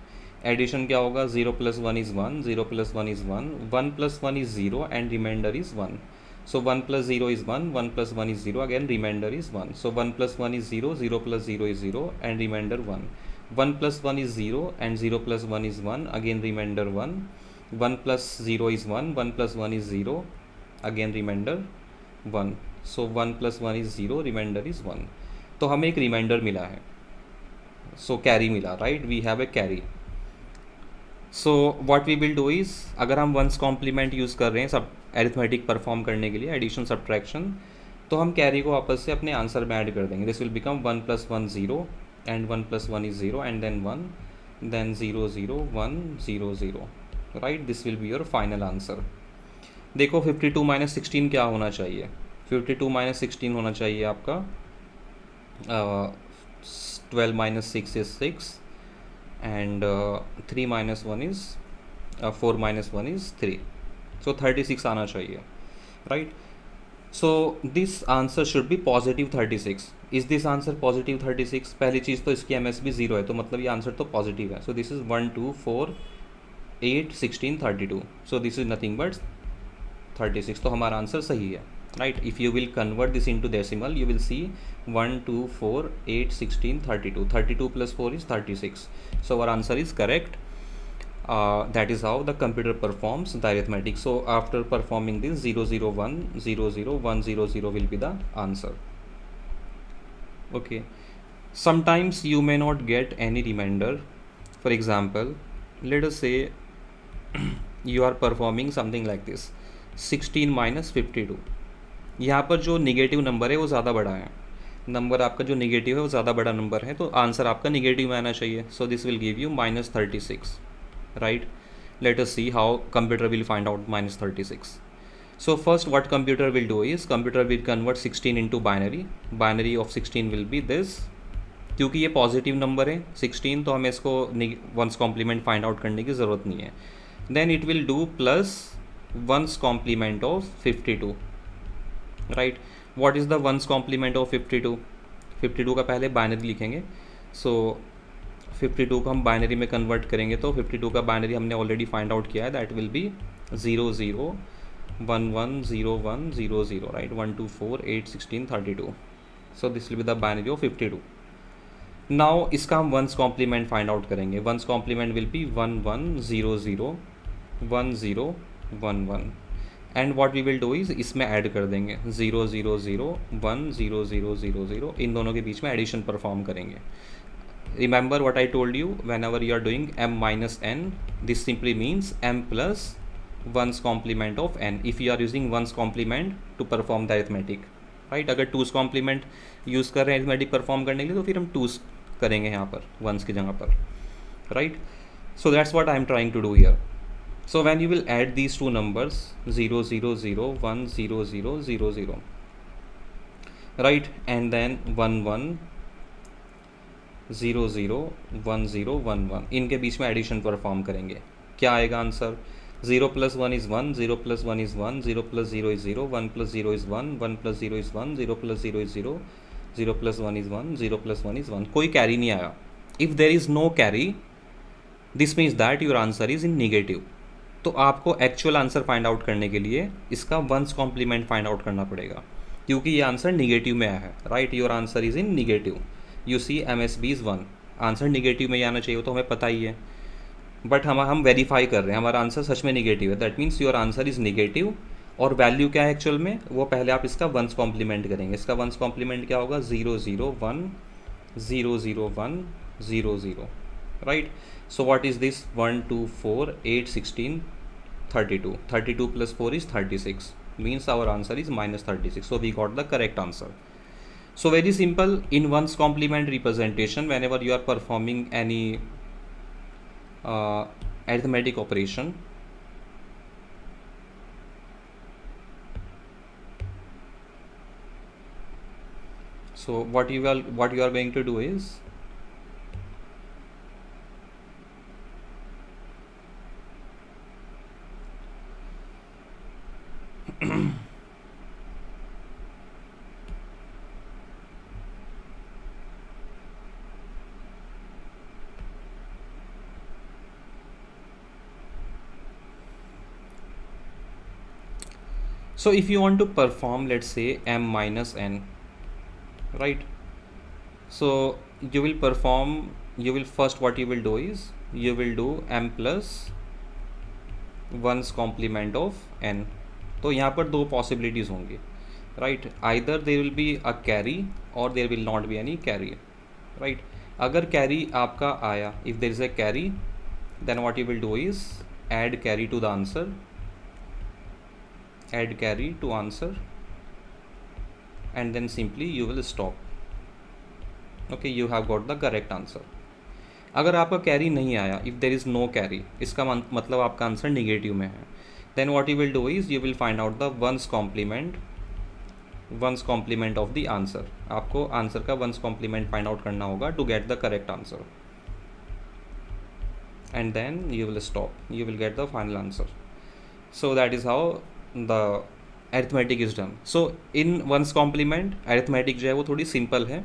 Speaker 1: एडिशन क्या होगा? 0 plus 1 is 1, 0 plus 1 is 1, 1 plus 1 is 0 and reminder is 1। So 1 plus 0 is 1, 1 plus 1 is 0, again remainder is 1. So 1 plus 1 is 0, 0 plus 0 is 0 and remainder 1. 1 plus 1 is 0 and 0 plus 1 is 1, again remainder 1. 1 plus 0 is 1, 1 plus 1 is 0, again remainder 1. So 1 plus 1 is 0, remainder is 1. तो हमें एक रिमाइंडर मिला है, सो कैरी मिला, right? We have a carry. So what we will do is, अगर हम वंस कॉम्प्लीमेंट यूज़ कर रहे हैं सब एरिथमेटिक परफॉर्म करने के लिए, एडिशन सब्ट्रैक्शन, तो हम कैरी को वापस से अपने आंसर में ऐड कर देंगे। This will become 1 plus 1 0 and 1 plus 1 is 0 and then 1, then 0 0 1 0 0, right, this will be your final answer. देखो 52 माइनस 16 क्या होना चाहिए? 52 माइनस 16 होना चाहिए आपका 12 minus 6 is 6 and 3 minus 1 is 4 minus 1 is 3, सो 36 आना चाहिए, right. So this answer should be positive 36। Is this answer positive 36? पहली चीज़ तो इसकी MSB 0 है, तो मतलब ये आंसर तो पॉजिटिव है। सो this is 1 2 4 8 16 32, so this is nothing but 36, तो हमारा आंसर सही है, right. If you will convert this into decimal you will C 1 2 4 8 16 32, 32 plus 4 is 36, so our answer is correct. That is how the computer performs the arithmetic. So after performing this 0 0 1 0 0 1 0 0 will be the answer. Okay, sometimes you may not get any remainder. For example, let us say you are performing something like this 16 minus 52। यहाँ पर जो निगेटिव नंबर है वो ज़्यादा बड़ा है, नंबर आपका जो निगेटिव है वो ज़्यादा बड़ा नंबर है, तो आंसर आपका निगेटिव में आना चाहिए। सो this will give you minus 36, right. Late us see how computer will find out minus 36। So first what computer will do is computer will convert 16 into binary. Binary of 16 will be this. क्योंकि ये पॉजिटिव नंबर है 16, तो हमें इसको वंस कॉम्प्लीमेंट फाइंड आउट करने की ज़रूरत नहीं है। Then it will do plus ones complement of 52, right. What is the once complement of 52? 52 का पहले बाइनरी लिखेंगे। सो 52 को हम बाइनरी में कन्वर्ट करेंगे, तो 52 का बाइनरी हमने ऑलरेडी फाइंड आउट किया है, that will be 0 0 1 1 0 1 0 0, right. 1 2 4 8 16 32, so this will be the binary of 52। Now इसका हम वंस कॉम्प्लीमेंट फाइंड आउट करेंगे। Ones complement will be 1 1 0 0 1 0 1 1, and what we will do is इसमें ऐड कर देंगे 0 0 0 1 0 0 0 0, इन दोनों के बीच में एडिशन परफॉर्म करेंगे। Remember what I told you, whenever you are doing m minus n, this simply means m plus ones complement of n if you are using once complement to perform the arithmetic, right. अगर टूस कॉम्प्लीमेंट यूज़ कर रहे हैं अरिथमेटिक परफॉर्म करने के लिए, तो फिर हम टूस करेंगे यहाँ पर वंस की जगह पर, right. So that's what I am trying to do here. So when you will add these two numbers 0 0 0 1 0 0 0 0, right, and then 1 1 0 0 1 0 1 1, इनके बीच में एडिशन परफॉर्म करेंगे। क्या आएगा answer? 0 plus 1 is 1, 0 plus 1 is 1, 0 plus 0 is 0, 1 plus 0 is 1, 1 plus 0 is 1, 0 plus 0 is 0, 0 plus 1 is 1, 0 plus 1 is 1, कोई कैरी नहीं आया। If there is no carry, this means that your answer is in negative। तो आपको एक्चुअल आंसर फाइंड आउट करने के लिए इसका वंस कॉम्प्लीमेंट फाइंड आउट करना पड़ेगा, क्योंकि ये आंसर निगेटिव में आया है, right. Your answer is in negative. You see MSB is 1, answer negative में ही आना चाहिए, तो हमें पता ही है, बट हम वेरीफाई कर रहे हैं हमारा आंसर सच में निगेटिव है। That means your answer is negative, और वैल्यू क्या है एक्चुअल में, वो पहले आप इसका वंस कॉम्प्लीमेंट करेंगे। इसका वंस कॉम्प्लीमेंट क्या होगा? 0 0 1 0 0 1 0 0, right. So what is this? 1 2 4 8 16 32, 32 plus 4 is 36, means our answer is minus 36, so we got the correct answer. So very simple, in one's complement representation, whenever you are performing any arithmetic operation, so what you are going to do is so if you want to perform, let's say, m minus n, right, so you will first what you will do is you will do m plus one's complement of n। तो यहाँ पर दो पॉसिबिलिटीज़ होंगी, right. Either there will be a carry और there will not be any carry, right. अगर कैरी आपका आया, if there is a carry, then what you will do is add carry to the answer, add carry to answer, and then simply you will stop। okay, you have got the correct answer। अगर आपका कैरी नहीं आया, if there is no carry, इसका मतलब आपका आंसर निगेटिव में है, then what you will do is you will find out the once complement of the answer. आपको आंसर का वंस कॉम्प्लीमेंट फाइंड आउट करना होगा to get the correct answer, and then you will stop, you will get the final answer. So that is how the arithmetic is done. So in ones complement arithmetic जो है वो थोड़ी simple है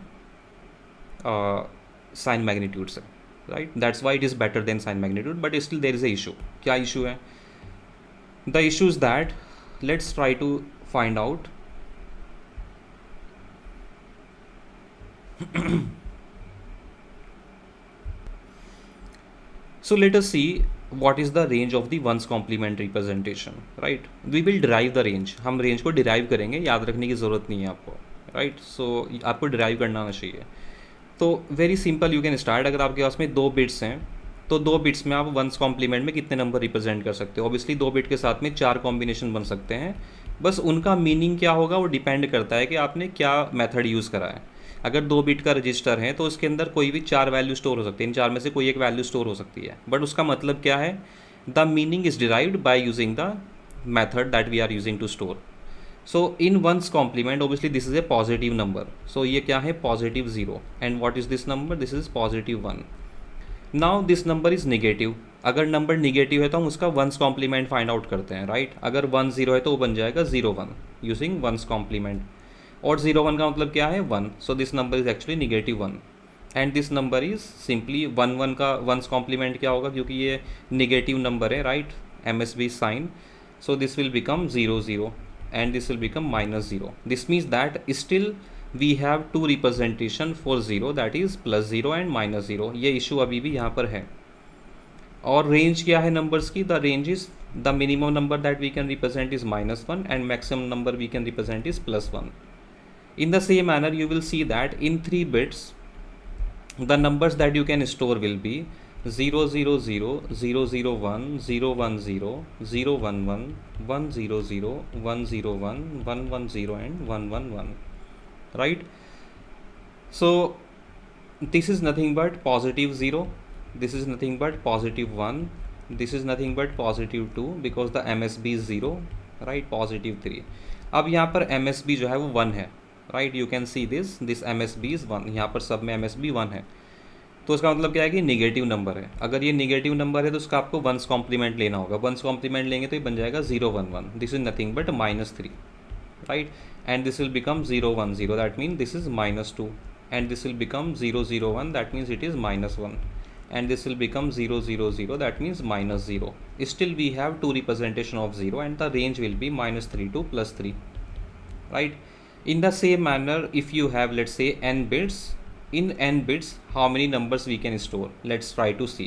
Speaker 1: साइन मैग्नीट्यूड से, right, that's why it is better than sign magnitude, but still there is a issue. क्या इशू है? The issue is that let's try to find out so let us see what is the range of the ones complement representation, right? We will derive the range, हम range को derive करेंगे, याद रखने की ज़रूरत नहीं है आपको, right? So आपको derive करना आना चाहिए। तो very simple you can start. अगर आपके पास में 2 बिट्स हैं तो 2 बिट्स में आप वंस कॉम्प्लीमेंट में कितने नंबर रिप्रेजेंट कर सकते हो? ऑब्वियसली 2 बिट के साथ में 4 कॉम्बिनेशन बन सकते हैं, बस उनका मीनिंग क्या होगा वो डिपेंड करता है कि आपने क्या मेथड यूज़ करा है। अगर 2 बिट का रजिस्टर है तो उसके अंदर कोई भी 4 वैल्यू स्टोर हो सकती है, इन 4 में से कोई एक वैल्यू स्टोर हो सकती है, बट उसका मतलब क्या है? The meaning is derived by using the method that we are using to store. So in once complement obviously this is a positive number, सो ये क्या है? Positive 0। And what is this number? This is positive 1। Now this number is negative. अगर नंबर निगेटिव है तो हम उसका वंस कॉम्प्लीमेंट फाइंड आउट करते हैं, राइट? अगर 1 0 है तो वो बन जाएगा 0 1 यूजिंग वंस कॉम्प्लीमेंट, और 0 1 का मतलब क्या है? 1। So this number is actually negative 1 and this number is simply 1 1 का वंस कॉम्प्लीमेंट क्या होगा? क्योंकि ये निगेटिव नंबर है, right, MSB sign, so this will become 0 0 and this will become minus 0. This means that still we have 2 representation for 0, that is plus 0 and minus 0. ये issue अभी भी यहाँ पर है। और range क्या है numbers की? The range is the minimum number that we can represent is -1 and maximum number we can represent is +1. In the same manner you will see that in 3 bits the numbers that you can store will be 0 0 0 0 0 1 0 1 0 0 1 1 1 0 0 1 0 1 1 1 0 and 1 1 1, right? So this is nothing but positive 0, this is nothing but positive 1, this is nothing but positive 2 because the MSB is 0, right? Positive 3। अब यहाँ पर MSB जो है वो 1 है, right? You can see this MSB is 1, यहाँ पर सब में MSB 1 है, तो उसका मतलब क्या है कि निगेटिव नंबर है। अगर ये निगेटिव नंबर है तो उसका आपको वंस कॉम्प्लीमेंट लेना होगा। वंस कॉम्प्लीमेंट लेंगे तो ये बन जाएगा 0 1 1, this is nothing but -3, right? And this will become 0 1 0, that mean this is -2, and this will become 0 0 1, that means it is -1, and this will become 0 0 0, that means -0। Still we have 2 representation of 0 and the range will be -3 to +3, right? In the same manner, if you have let's say n bits, in n bits how many numbers we can store? Let's try to see.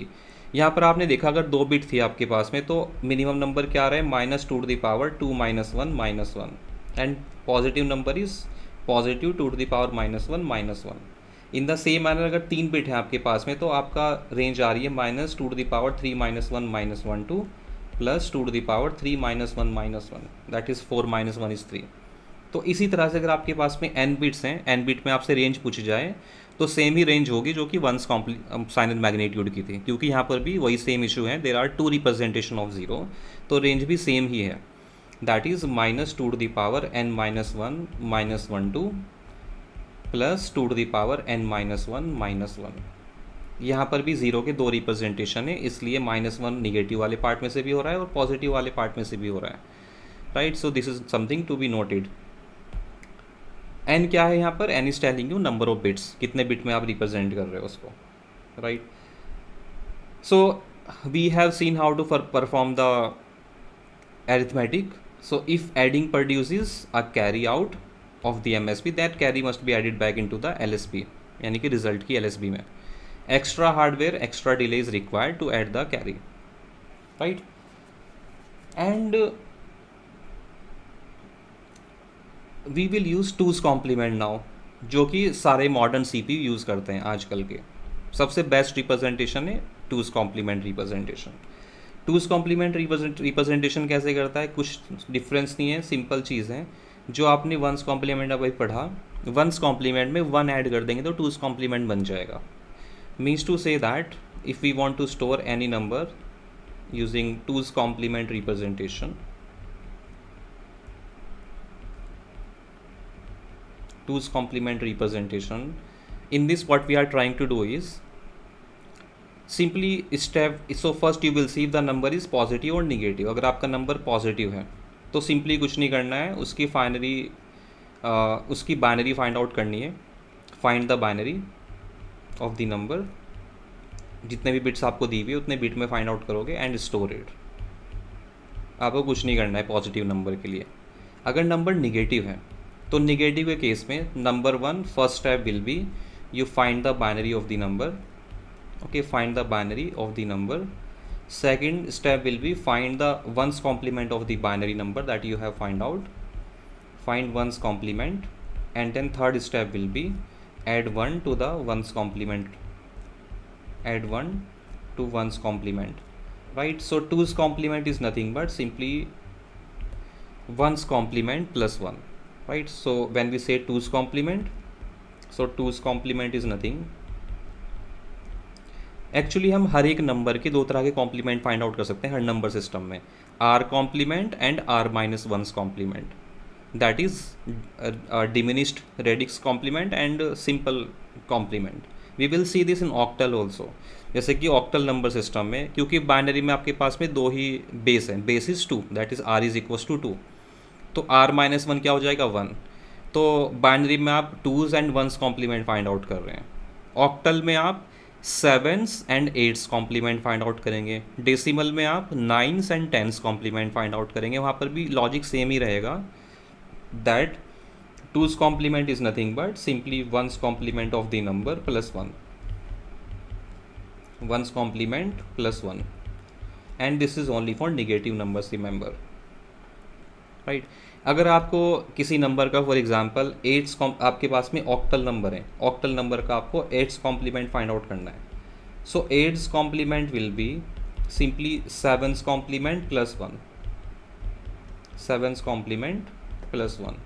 Speaker 1: यहाँ पर आपने देखा अगर 2 बिट थी आपके पास में तो मिनिमम नंबर क्या आ रहा है? -2 to the power 2 -1 -1, and positive number is positive 2 to the power -1 -1। In the same manner अगर 3 बिट है आपके पास में तो आपका रेंज आ रही है -2 to the power 3 -1 -1 to +2 to the power 3 -1 -1, that is 4 -1 is 3। तो इसी तरह से अगर आपके पास में n बिट्स हैं, n बिट में आपसे रेंज पूछी जाए तो सेम ही रेंज होगी जो कि वंस साइन एंड मैग्नीट्यूड की थी, क्योंकि यहाँ पर भी वही सेम इशू है, देर आर 2 रिप्रेजेंटेशन ऑफ 0, तो रेंज भी सेम ही है, that is -2 to the power n -1 -1 to +2 to the power n -1 -1। यहाँ पर भी 0 के 2 रिप्रेजेंटेशन है, इसलिए -1 निगेटिव वाले पार्ट में से भी हो रहा है और पॉजिटिव वाले पार्ट में से भी हो रहा है, right? So this is something to be noted. N क्या है यहाँ पर? N is telling you number of bits, कितने बिट में आप रिप्रेजेंट कर रहे हो उसको, right? So we have seen how to perform the arithmetic. So if adding produces a carry out of the MSB, that carry must be added back into the LSB, यानी कि रिजल्ट की LSB में। Extra hardware, extra delay is required to add the carry, right? And we will use 2's complement now, जो कि सारे मॉडर्न CPU यूज़ करते हैं आजकल के। सबसे बेस्ट रिप्रेजेंटेशन है 2's complement representation. 2's complement representation कैसे करता है? कुछ डिफरेंस नहीं है, सिंपल चीज़ है। जो आपने 1's कॉम्प्लीमेंट अभी पढ़ा, 1's कॉम्प्लीमेंट में 1 ऐड कर देंगे तो 2's कॉम्प्लीमेंट बन जाएगा। Means to say that if we want to store any number using 2's complement representation, 2's complement representation, in this what we are trying to do is simply step, so first you will see if the number is positive or negative. अगर आपका नंबर पॉजिटिव है तो सिंपली कुछ नहीं करना है, उसकी बाइनरी फाइंड आउट करनी है, find the binary of the number, जितने भी बिट्स आपको दी हुई है उतने बिट में फाइंड आउट करोगे एंड स्टोर इट। आपको कुछ नहीं करना है पॉजिटिव नंबर के लिए। अगर नंबर निगेटिव है तो निगेटिव के केस में number 1 first step will be you find the binary of the number, okay, find the binary of the number. Second step will be find the once complement of the binary number that you have find out, find one's complement, and then third step will be add 1 to the one's complement, add 1 to one's complement, right? So 2's complement is nothing but simply 1's complement plus 1, right? So when we say 2's complement, so 2's complement is nothing, actually हम हर एक नंबर के दो तरह के कॉम्प्लीमेंट फाइंड आउट कर सकते हैं हर नंबर सिस्टम में, r complement and r minus ones complement, that is diminished radix complement and simple complement. We will see this in octal also, जैसे कि ऑक्टल नंबर सिस्टम में, क्योंकि बाइनरी में आपके पास में दो ही बेस हैं, base is 2 that is r is equals to 2, तो आर माइनस 1 क्या हो जाएगा 1, तो बाइनरी में आप 2's and 1's complement find out कर रहे हैं। ऑक्टल में आप 7's and 8's complement find out करेंगे, डेसिमल में आप 9's and 10's complement find out करेंगे, वहाँ पर भी लॉजिक सेम ही रहेगा, that 2's complement is nothing but simply 1's complement of the number plus 1, 1's complement plus 1, and this is only for negative numbers, remember, right. अगर आपको किसी नंबर का फॉर एग्जांपल 8's आपके पास में ऑक्टल नंबर है, ऑक्टल नंबर का आपको 8's कॉम्प्लीमेंट फाइंड आउट करना है, so 8's complement will be simply 7's complement plus 1, 7's complement plus 1,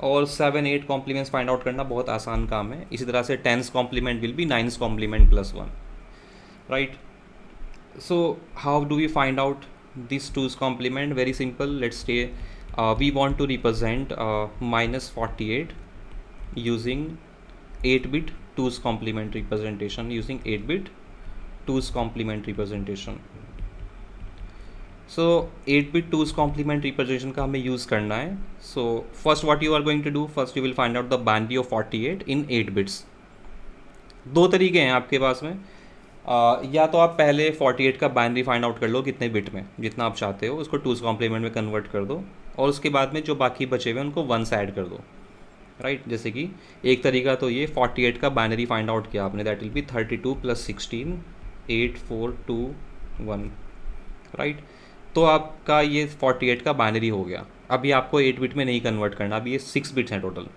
Speaker 1: और 7 8 कॉम्प्लीमेंट्स फाइंड आउट करना बहुत आसान काम है। इसी तरह से 10's complement will be 9's complement plus 1, right. So how do we find out this 2's complement? Very simple. Let's say we want to represent minus 48 using 8-bit 2's complement representation, using 8-bit 2's complement representation. So 8-bit 2's complement representation का हमें यूज़ करना है। So first what you are going to do, first you will find out the binary of 48 in 8 bits. दो तरीके हैं आपके पास में, या तो आप पहले 48 का बाइनरी फाइंड आउट कर लो कितने बिट में, जितना आप चाहते हो उसको 2's कॉम्प्लीमेंट में कन्वर्ट कर दो, और उसके बाद में जो बाकी बचे हुए उनको 1 से ऐड कर दो, राइट। जैसे कि एक तरीका तो ये 48 का बाइनरी फाइंड आउट किया आपने, दैट विल बी 32 + 16 8 4 2 1, राइट। तो आपका ये 48 का बाइनरी हो गया। अभी आपको 8 बिट में नहीं कन्वर्ट करना, अभी ये 6 बिट्स हैं टोटल।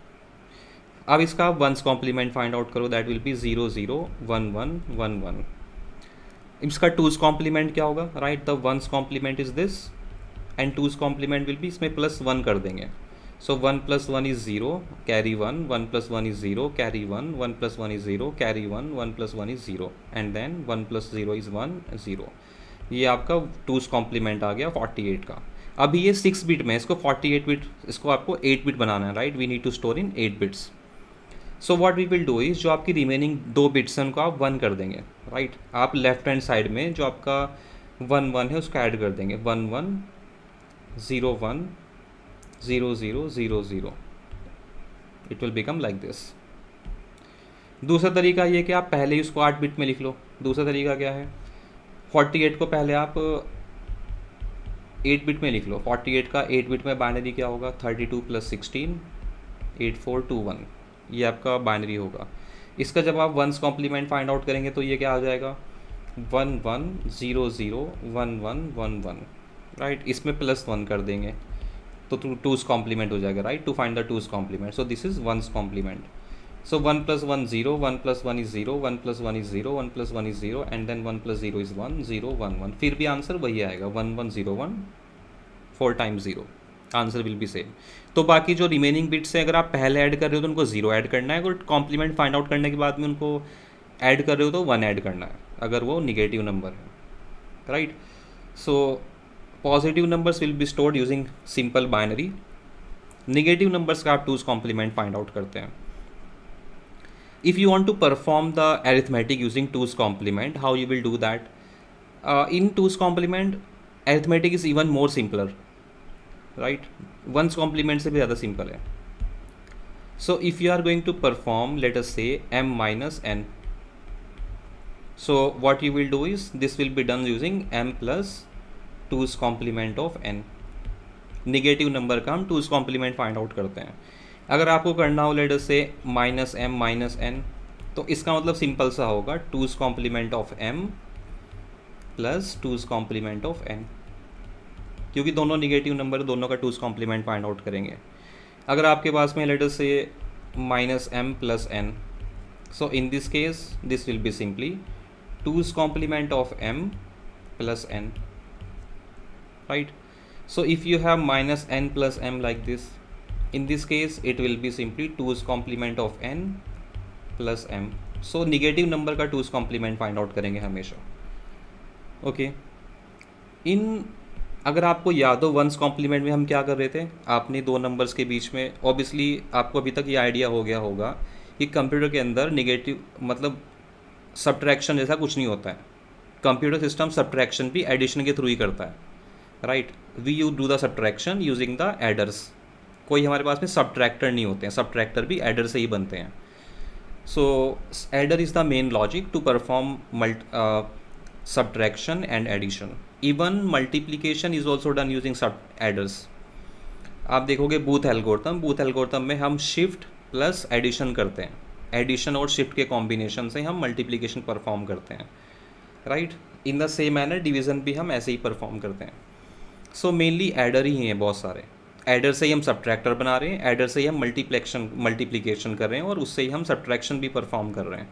Speaker 1: अब इसका 1's कॉम्प्लीमेंट फाइंड आउट करो, दैट विल बी 0 0 1 1 1 1। इसका 2's कॉम्प्लीमेंट क्या होगा, right, the 1's complement is this and 2's complement will be, इसमें प्लस 1 कर देंगे, so 1 + 1 is 0 carry 1, 1 + 1 is 0 carry 1, 1 + 1 is 0 carry 1, 1 + 1 is 0 and then 1 + 0 is 1 0। ये आपका 2's कॉम्प्लीमेंट आ गया 48 का। अभी ये 6 बिट में, इसको 48 बिट, इसको आपको 8 बिट बनाना है, right, we need to store in 8 bits. So what we will do is, जो आपकी रिमेनिंग 2 बिट्स हैं उनको आप 1 कर देंगे, राइट। आप लेफ्ट हैंड साइड में जो आपका 1 1 है उसको ऐड कर देंगे, 1 1 0 1 0 0 0 0, it will become like this. दूसरा तरीका ये कि आप पहले ही उसको 8 बिट में लिख लो। दूसरा तरीका क्या है, 48 को पहले आप 8 बिट में लिख लो। 48 का 8 बिट में बाइनरी क्या होगा, 32 + 16 8 4 2 1, ये आपका बाइनरी होगा। इसका जब आप 1's कॉम्प्लीमेंट फाइंड आउट करेंगे तो ये क्या आ जाएगा, 1 1 0 0 1 1 1 1, राइट। इसमें प्लस 1 कर देंगे तो 2's कॉम्प्लीमेंट हो जाएगा, right, to find the 2's complement. So this is 1's complement. So 1 + 1 0, 1 + 1 is 0, 1 + 1 is 0, 1 + 1 is 0 and then 1 + 0 is 1 0 1 1, फिर भी आंसर वही आएगा, 1 1 0 1 4 times 0, answer will B same. तो बाकी जो रिमेनिंग बिट्स हैं अगर आप पहले ऐड कर रहे हो तो उनको 0 ऐड करना है, और कॉम्प्लीमेंट फाइंड आउट करने के बाद में उनको ऐड कर रहे हो तो 1 ऐड करना है, अगर वो निगेटिव नंबर है, right. So positive numbers will be stored using simple binary, negative numbers का आप टूज कॉम्प्लीमेंट फाइंड आउट करते हैं। If you want to perform the arithmetic using 2's complement, how you will do that? In 2's complement, arithmetic is even more simpler, right? 1's complement से भी ज़्यादा simple है. So if you are going to perform, let us say m minus n. So what you will do is this will be done using m plus 2's complement of n. Negative number का हम 2's complement फाइंड आउट करते हैं. अगर आपको करना हो late us say minus M minus N, तो इसका मतलब सिंपल सा होगा 2's complement of m plus 2's complement of n, क्योंकि दोनों निगेटिव नंबर, दोनों का 2's complement फाइंड आउट करेंगे. अगर आपके पास में let us say minus m plus n, so in this case this will be simply 2's complement of m plus n, right? So if you have minus n plus m like this, in this case it will be simply 2's complement of n plus m. So negative number का 2's complement find out करेंगे हमेशा. ओके, इन अगर आपको याद हो 1's complement में हम क्या कर रहे थे, आपने दो नंबर्स के बीच में, ऑब्वियसली आपको अभी तक ये आइडिया हो गया होगा कि कंप्यूटर के अंदर नेगेटिव मतलब सब्ट्रैक्शन जैसा कुछ नहीं होता है. कंप्यूटर सिस्टम सब्ट्रैक्शन भी एडिशन के थ्रू ही करता है, right. We you do the subtraction using the adders. कोई हमारे पास में सब्ट्रैक्टर नहीं होते हैं, सब्ट्रैक्टर भी एडर से ही बनते हैं. So adder is the main logic to perform subtraction and addition. Even multiplication is also done using sub adders. आप देखोगे बूथ एल्गोरिथम में हम शिफ्ट प्लस एडिशन करते हैं. एडिशन और शिफ्ट के कॉम्बिनेशन से हम मल्टीप्लिकेशन परफॉर्म करते हैं, right. In the same manner division भी हम ऐसे ही परफॉर्म करते हैं. सो मेनली एडर ही हैं बहुत सारे. एडर से ही हम सब्ट्रैक्टर बना रहे हैं, एडर से ही हम मल्टीप्लिकेशन कर रहे हैं, और उससे ही हम सब्ट्रैक्शन भी परफॉर्म कर रहे हैं.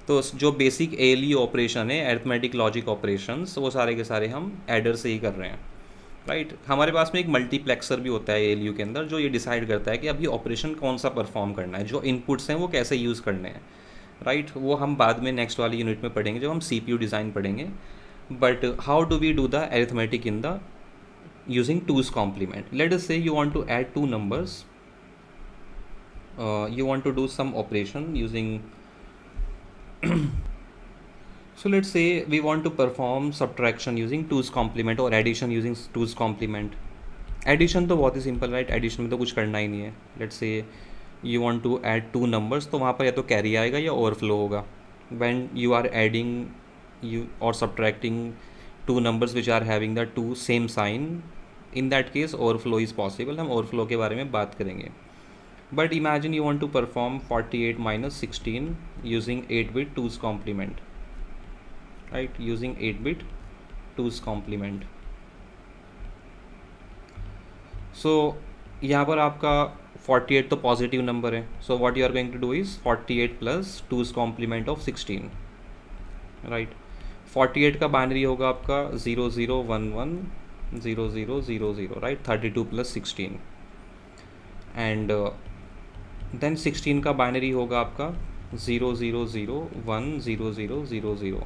Speaker 1: तो जो बेसिक ALU ऑपरेशन है, अरिथमेटिक लॉजिक ऑपरेशंस, वो सारे के सारे हम एडर से ही कर रहे हैं, राइट. हमारे पास में एक मल्टीप्लेक्सर भी होता है ALU के अंदर, जो ये डिसाइड करता है कि अब ये ऑपरेशन कौन सा परफॉर्म करना है, जो इनपुट्स हैं वो कैसे यूज़ करने हैं, राइट. वो हम बाद में नेक्स्ट वाली यूनिट में पढ़ेंगे जब हम CPU डिज़ाइन पढ़ेंगे. But how do we do the arithmetic in the using 2's complement? Let us say you want to add two numbers, you want to do some operation using so let's say we want to perform subtraction using 2's complement और addition using 2's complement. Addition तो बहुत ही simple, right? Addition में तो कुछ करना ही नहीं है. Let's say you want to add two numbers, तो वहाँ पर या तो carry आएगा या overflow होगा. When you are adding you or subtracting two numbers which are having the two same sign, in that case overflow is possible. हम overflow के बारे में बात करेंगे. But imagine you want to perform 48 minus 16 using 8-bit 2's complement, right? Using 8-bit 2's complement. So यहाँ पर आपका 48 तो पॉजिटिव नंबर है. So what you are going to do is 48 plus 2's complement of 16, right? 48 का बाइनरी होगा आपका 0011 0000, right? 32 plus 16. एंड देन 16 का बाइनरी होगा आपका 00010000.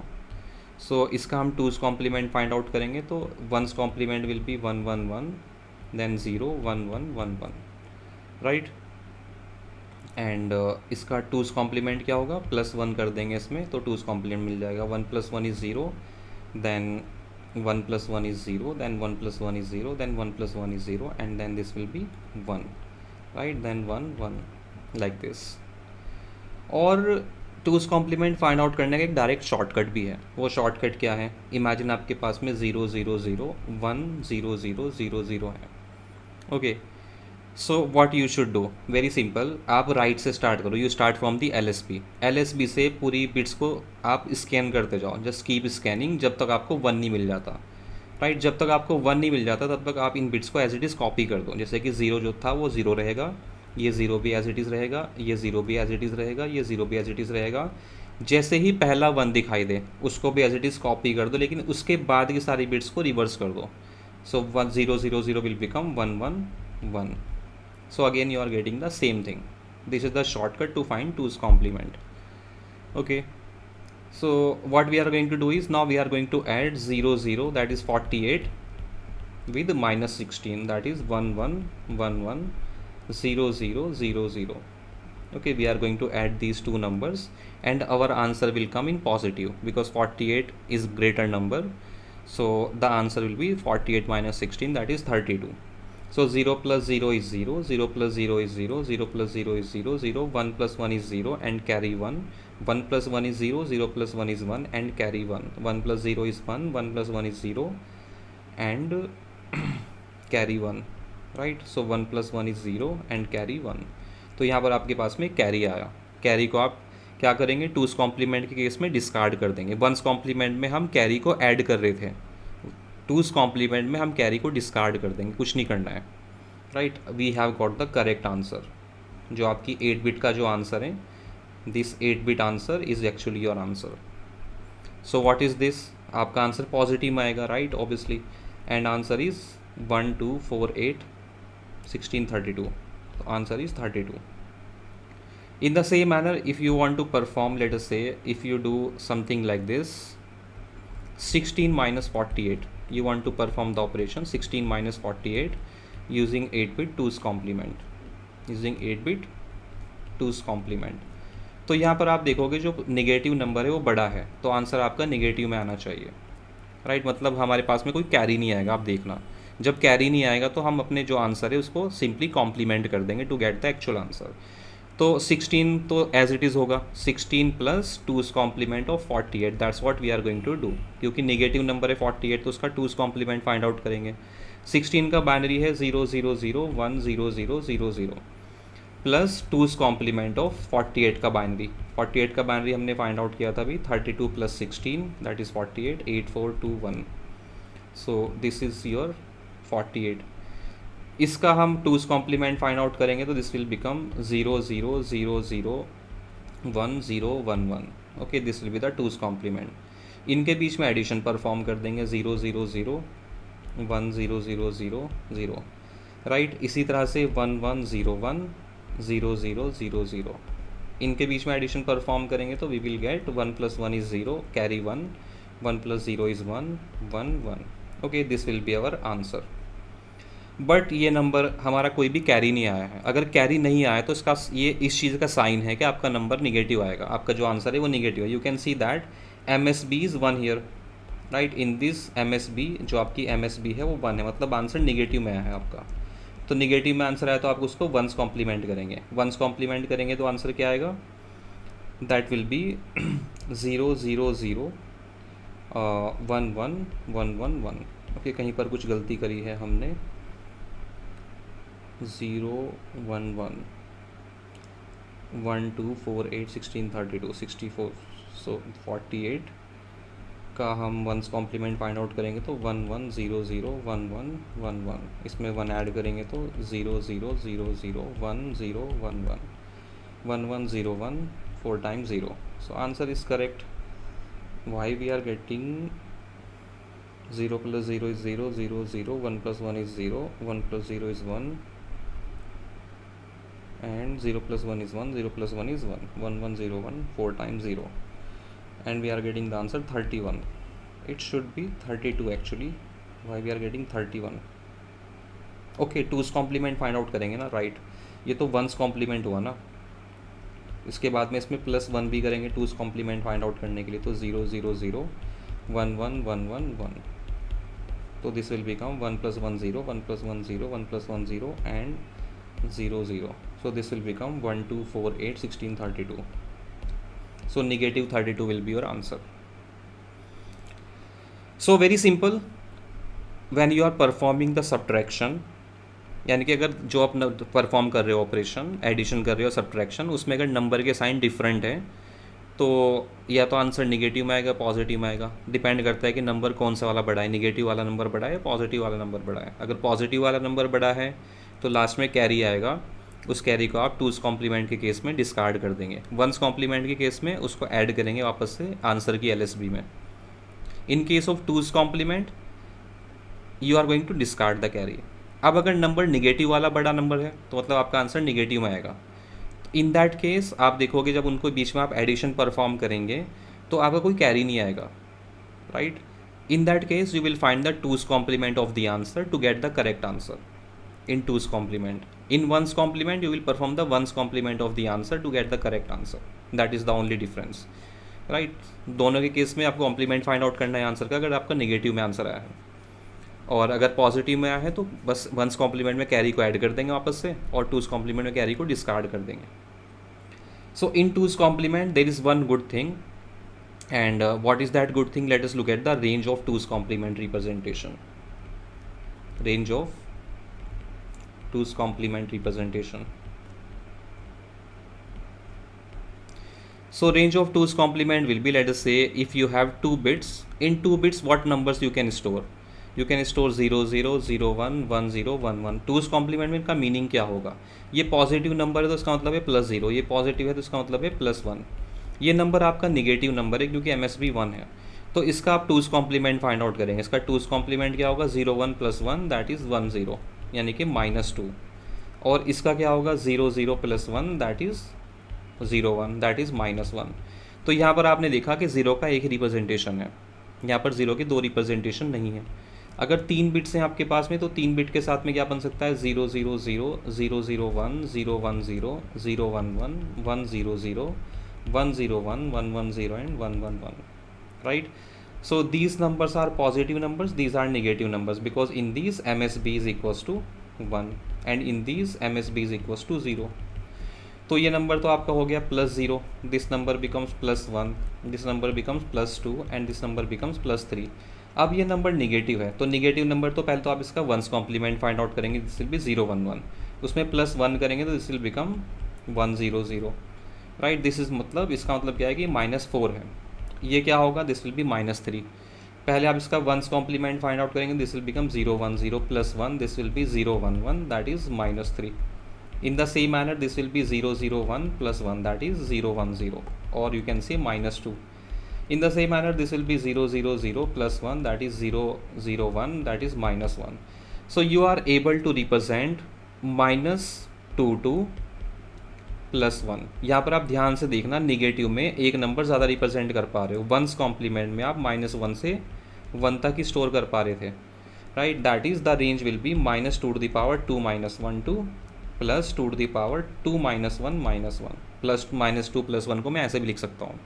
Speaker 1: सो इसका हम 2's complement फाइंड आउट करेंगे, तो 1's complement will be 111 then 01111, right. And इसका 2's complement क्या होगा, +1 कर देंगे इसमें, तो 2's complement मिल जाएगा. 1 + 1 is 0, then 1 + 1 is 0, then 1 + 1 is 0, then 1 + 1 is 0, and then this will be 1, right? Then 1 1 like this. और 2's complement फाइंड आउट करने का एक डायरेक्ट शॉर्टकट भी है. वो शॉर्टकट क्या है, इमेजिन आपके पास में 0 0 0 1 0 0 0 0 है. Okay, so what you should do, very simple. आप राइट से स्टार्ट करो. You start from the LSB से पूरी बिट्स को आप स्कैन करते जाओ. जस्ट कीप स्कैनिंग जब तक आपको 1 नहीं मिल जाता, राइट. जब तक आपको 1 नहीं मिल जाता तब तक आप इन बिट्स को एज इट इज़ कॉपी कर दो. जैसे कि 0 जो था वो 0 रहेगा, ये 0 भी एज इट इज़ रहेगा, ये 0 भी एज इट इज़ रहेगा, ये 0 भी एज इट इज़ रहेगा. जैसे ही पहला 1 दिखाई दे उसको भी एज इट इज़ कॉपी कर दो, लेकिन उसके बाद की सारी बिट्स को रिवर्स कर दो. सो 0 0 0 will become 1 1 1. So again you are getting the same thing. This is the shortcut to find 2's complement. Okay. So what we are going to do is, now we are going to add 0 0, that is 48, with minus 16, that is 1 1 1 1 0 0 0 0. Okay, we are going to add these two numbers and our answer will come in positive because 48 is greater number. So the answer will be 48 minus 16, that is 32. So 0 plus 0 is 0, 0 plus 0 is 0, 0 plus 0 is 0, 0, 1 plus 1 is 0 and carry 1, 1 plus 1 is 0, 0 plus 1 is 1 and carry 1, 1 plus 0 is 1, 1 plus 1 is 0 and carry 1, right? So 1 plus 1 is 0 and carry 1. तो यहाँ पर आपके पास में कैरी आया। कैरी को आप क्या करेंगे, टूस कॉम्प्लीमेंट के केस में डिस्कार्ड कर देंगे। वंस कॉम्प्लीमेंट में हम कैरी को ऐड कर रहे थे, टूस कॉम्प्लीमेंट में हम कैरी को डिस्कार्ड कर देंगे, कुछ नहीं करना है, right. We have got the correct answer. जो आपकी 8 बिट का जो आंसर है, this 8 bit answer is actually your answer. So what is this, आपका आंसर पॉजिटिव में आएगा, right, obviously, and answer is 1 2 4 8 16 32. So answer is 32. In the same manner, if you want to perform, let us say if you do something like this, 16 minus 48, you want to perform the operation 16 minus 48 using 8-bit 2's complement, using 8-bit 2's complement. तो यहाँ पर आप देखोगे जो नेगेटिव नंबर है वो बड़ा है, तो आंसर आपका नेगेटिव में आना चाहिए, राइट। मतलब हमारे पास में कोई कैरी नहीं आएगा। आप देखना, जब कैरी नहीं आएगा तो हम अपने जो आंसर है उसको सिंपली कॉम्प्लीमेंट कर देंगे to get the actual answer. तो 16 तो एज इट इज़ होगा, 16 plus 2's complement of 48, that's what we are going to do. क्योंकि नेगेटिव नंबर है 48 तो उसका 2's कॉम्प्लीमेंट फाइंड आउट करेंगे। 16 का बाइनरी है 0 0 0 1 0 0 0 0 प्लस 2's कॉम्प्लीमेंट ऑफ 48 का बाइनरी। 48 का बाइनरी हमने फाइंड आउट किया था अभी, 32 plus 16 that is 48, 8 4 2 1। So this is your 48। इसका हम 2's कॉम्प्लीमेंट फाइंड आउट करेंगे तो this will become 0 0 0 0 1 0 1 1। Okay, this will be the 2's complement. इनके बीच में एडिशन परफॉर्म कर देंगे 0 0 0 1 0 0 0 0, राइट। इसी तरह से 1 1 0 1 0 0 0 0, इनके बीच में एडिशन परफॉर्म करेंगे तो we will get 1 plus 1 is 0, carry 1, 1 plus 0 is 1 1 1। Okay, this will be our answer. But ये नंबर हमारा कोई भी कैरी नहीं आया है। अगर कैरी नहीं आया तो इसका ये इस चीज़ का साइन है कि आपका नंबर निगेटिव आएगा, आपका जो आंसर है वो निगेटिव है। You can see that MSB is 1 here, right. In this MSB, जो आपकी MSB है वो 1 है, मतलब आंसर निगेटिव में आया है आपका। तो निगेटिव में आंसर आया तो आप उसको 1's कॉम्प्लीमेंट करेंगे। 1's कॉम्प्लीमेंट करेंगे तो आंसर क्या आएगा, दैट विल बी 0 0 0 1 1 1 1 1। ओके, कहीं पर कुछ गलती करी है हमने, 0 1 1 1 2 4 8 16 32 64। सो 48 का हम 1's कॉम्प्लीमेंट फाइंड आउट करेंगे तो 1 1 0 0 1 1 1 1, इसमें 1 ऐड करेंगे तो 0 0 0 0 1 0 1 1 1 1 0 1 4 times 0। So answer is correct. Why we are getting 0 plus 0 is 0 0 0, 1 plus 1 is 0, 1 plus 0 is 1 and 0 plus 1 is 1, 0 plus 1 is 1, 1 1 0 1 4 times 0, and we are getting the answer 31. It should be 32 actually. Why we are getting 31? Okay, 2's complement find out करेंगे ना, राइट। ये तो 1's कॉम्प्लीमेंट हुआ ना, इसके बाद में इसमें प्लस 1 भी करेंगे 2's कॉम्प्लीमेंट फाइंड आउट करने के लिए, तो 0 0 0 1 1 1 1 1। तो this will become 1 plus 1 0, 1 plus 1 0, 1 plus 1 0 and 0 0। So this will become 1 2 4 8 16 32। So negative 32 will be your answer. So very simple, when you are performing the subtraction, यानी कि अगर जो आप परफॉर्म कर रहे हो ऑपरेशन, एडिशन कर रहे हो, सब्ट्रैक्शन, उसमें अगर नंबर के साइन डिफरेंट है तो या तो आंसर निगेटिव में आएगा, पॉजिटिव में आएगा। डिपेंड करता है कि नंबर कौन सा वाला बड़ा है, निगेटिव वाला नंबर बड़ा है, पॉजिटिव वाला नंबर बड़ा है। अगर पॉजिटिव वाला नंबर बड़ा है तो लास्ट में कैरी आएगा, उस कैरी को आप 2's कॉम्प्लीमेंट के केस में डिस्कार्ड कर देंगे। 1's कॉम्प्लीमेंट के केस में उसको ऐड करेंगे वापस से आंसर की LSB में। In case of 2's complement you are going to discard the carry. अब अगर नंबर निगेटिव वाला बड़ा नंबर है तो मतलब आपका आंसर निगेटिव में आएगा। इन दैट केस आप देखोगे जब उनको बीच में आप एडिशन परफॉर्म करेंगे तो आपका कोई कैरी नहीं आएगा, right. In that case you will find the two's complement of the answer to get the correct answer in 2's complement. In 1's complement, you will perform the 1's complement of the answer to get the correct answer. That is the only difference, right? दोनों के केस में आपको कॉम्प्लीमेंट फाइंड आउट करना है आंसर का, अगर आपका नेगेटिव में आंसर आया है, और अगर पॉजिटिव में आया है तो बस 1's कॉम्प्लीमेंट में कैरी को ऐड कर देंगे वापस से, और 2's कॉम्प्लीमेंट में कैरी को डिस्कार्ड कर देंगे. So in 2's complement there is one good thing, and what is that good thing? Let us look at the range of 2's complement representation. Range of 2's complement representation. So range of 2's complement will be, let us say, if you have 2 bits, in 2 bits what numbers you can store? You can store 0 0 0 1 1 0 1 1. 2's complement में इनका मीनिंग क्या होगा? ये पॉजिटिव नंबर है तो इसका मतलब है +0, ये पॉजिटिव है तो इसका मतलब है +1. ये नंबर आपका निगेटिव नंबर है क्योंकि MSB 1 है, तो इसका आप 2's complement फाइंड आउट करेंगे. इसका 2's complement क्या होगा? 0 1 + 1 दैट इज़ 1 0, यानी कि -2. और इसका क्या होगा? 0 0 + 1 दैट इज़ 0 1 दैट इज़ -1. तो यहाँ पर आपने देखा कि 0 का एक रिप्रेजेंटेशन है, यहाँ पर 0 के 2 रिप्रेजेंटेशन नहीं है. अगर 3 बिट्स हैं आपके पास में तो 3 बिट के साथ में क्या बन सकता है? 0 0 0 0 0 1 0 1 0 0 1 1 1 0 0 1 0 1 1 1 0 and 1 1 1, right? So these numbers are positive numbers, these are negative numbers, because in these MSB is equals to 1 and in these MSB is equals to 0. तो ये नंबर तो आपका हो गया +0, this number becomes +1, this number becomes +2 and this number becomes +3. अब ये नंबर निगेटिव है, तो निगेटिव नंबर तो पहले तो आप इसका 1's कॉम्प्लीमेंट फाइंड आउट करेंगे, दिस विल बी 0 1 1. उसमें +1 करेंगे तो this will become 1 0 0, right. This is मतलब इसका मतलब क्या है कि -4 है. ये क्या होगा? This will be -3. पहले आप इसका 1's कॉम्प्लीमेंट फाइंड आउट करेंगे, this will become 0 1 0 +1, this will be 0 1 1 that is -3. In the same manner, this will be 0 0 1 + 1 that is 0 1 0, or you can say -2. In the same manner, this will be 0 0 0 + 1 that is 0 0 1 that is -1. So you are able to represent -2 to +1. यहाँ पर आप ध्यान से देखना, निगेटिव में एक नंबर ज़्यादा रिप्रेजेंट कर पा रहे हो. 1's कॉम्प्लीमेंट में आप -1 से 1 तक ही स्टोर कर पा रहे थे, right. That is the range will B -2 to the power 2 - 1 to +2 to the power 2 - 1 -1. Plus -2 + 1 को मैं ऐसे भी लिख सकता हूँ.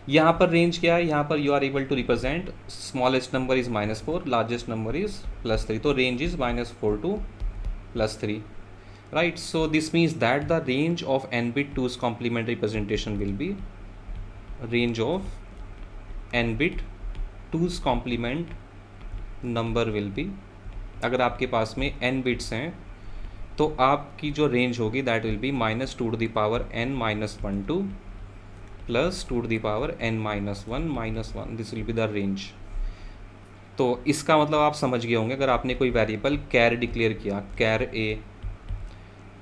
Speaker 1: यहाँ पर रेंज क्या है? यहाँ पर you are able to represent smallest number is -4, largest number is +3, तो range is -4 to +3, right? So this means that the range of n bit 2's complement representation will be range of n bit 2's complement number will be, अगर आपके पास में n बिट्स हैं तो आपकी जो रेंज होगी that will B -2 to the power n - 1 to +2 to the power n - 1 -1. This will be the range. तो इसका मतलब आप समझ गए होंगे, अगर आपने कोई वेरिएबल कैर डिक्लेयर किया, कैर ए,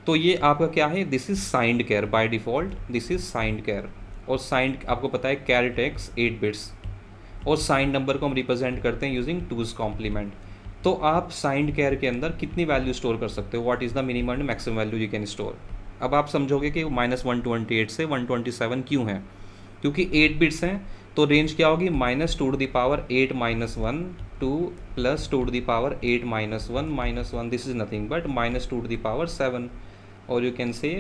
Speaker 1: तो ये आपका क्या है? This is signed char by default, this is signed char. और साइंड आपको पता है कैर टेक्स 8 बिट्स, और साइंड नंबर को हम रिप्रेजेंट करते हैं यूजिंग 2's कॉम्प्लीमेंट. तो आप साइंड कैर के अंदर कितनी वैल्यू स्टोर कर सकते हो? What is the minimum and maximum value you can store? अब आप समझोगे कि -128 से 127 क्यों है, क्योंकि 8 बिट्स हैं, तो रेंज क्या होगी? -2 to the power 8 - 1 to +2 to the power 8 - 1 -1. This is nothing but -2 to the power 7, और यू कैन से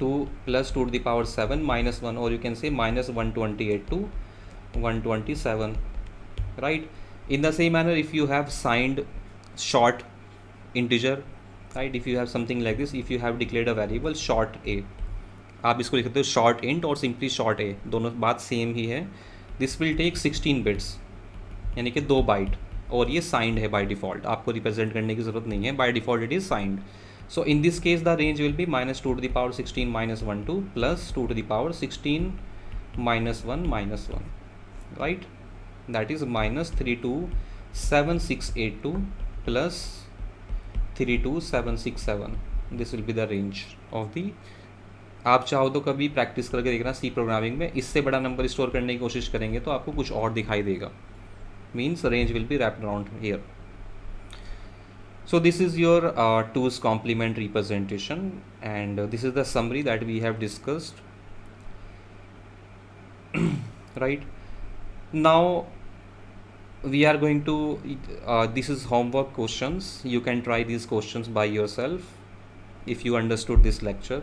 Speaker 1: 2 +2 to the power 7 -1, or you can say -128 to 127, right? In the same manner, if you have signed short integer, right, if you have something like this, if you have declared a variable short a, आप इसको लिख सकते हो short int और simply short a, दोनों बात सेम ही है. दिस विल टेक 16 बिट्स, यानी कि 2 बाइट, और ये साइंड है बाय डिफ़ॉल्ट, आपको रिप्रेजेंट करने की ज़रूरत नहीं है, bye default it is signed. So in this case the range will B -2 to the power 16 - 1 to +2 to the power 16 - 1 -1, right? That is -327,682 plus 32767. This will be the range of the. आप चाहो तो कभी प्रैक्टिस करके देखना सी प्रोग्रामिंग में, इससे बड़ा नंबर स्टोर करने की कोशिश करेंगे तो आपको कुछ और दिखाई देगा. Means range will be wrapped around here. So this is your 2's complement representation, and this is the summary that we have discussed. right? Now we are going to this is homework questions. You can try these questions by yourself if you understood this lecture.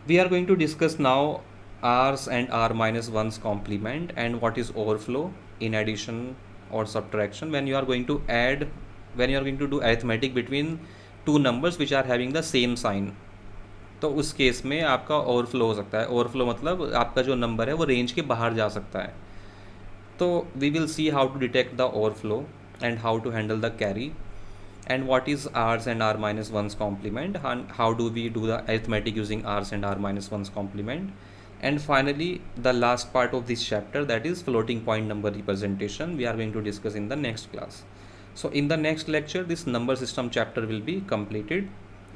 Speaker 1: We are going to discuss now r's and r minus 1's complement and what is overflow in addition or subtraction when you are going to add, when you are going to do arithmetic between two numbers which are having the same sign. तो उस केस में आपका ओवरफ्लो हो सकता है. ओवरफ्लो मतलब आपका जो नंबर है वो रेंज के बाहर जा सकता है. तो we will see how to detect the overflow and how to handle the carry and what is r's and r minus 1's complement and how do we do the arithmetic using r's and r minus 1's complement, and finally the last part of this chapter, that is floating point number representation, we are going to discuss in the next class. So in the next lecture this number system chapter will be completed.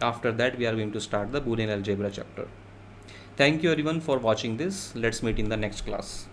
Speaker 1: After that we are going to start the Boolean algebra chapter. Thank you everyone for watching this. Let's meet in the next class.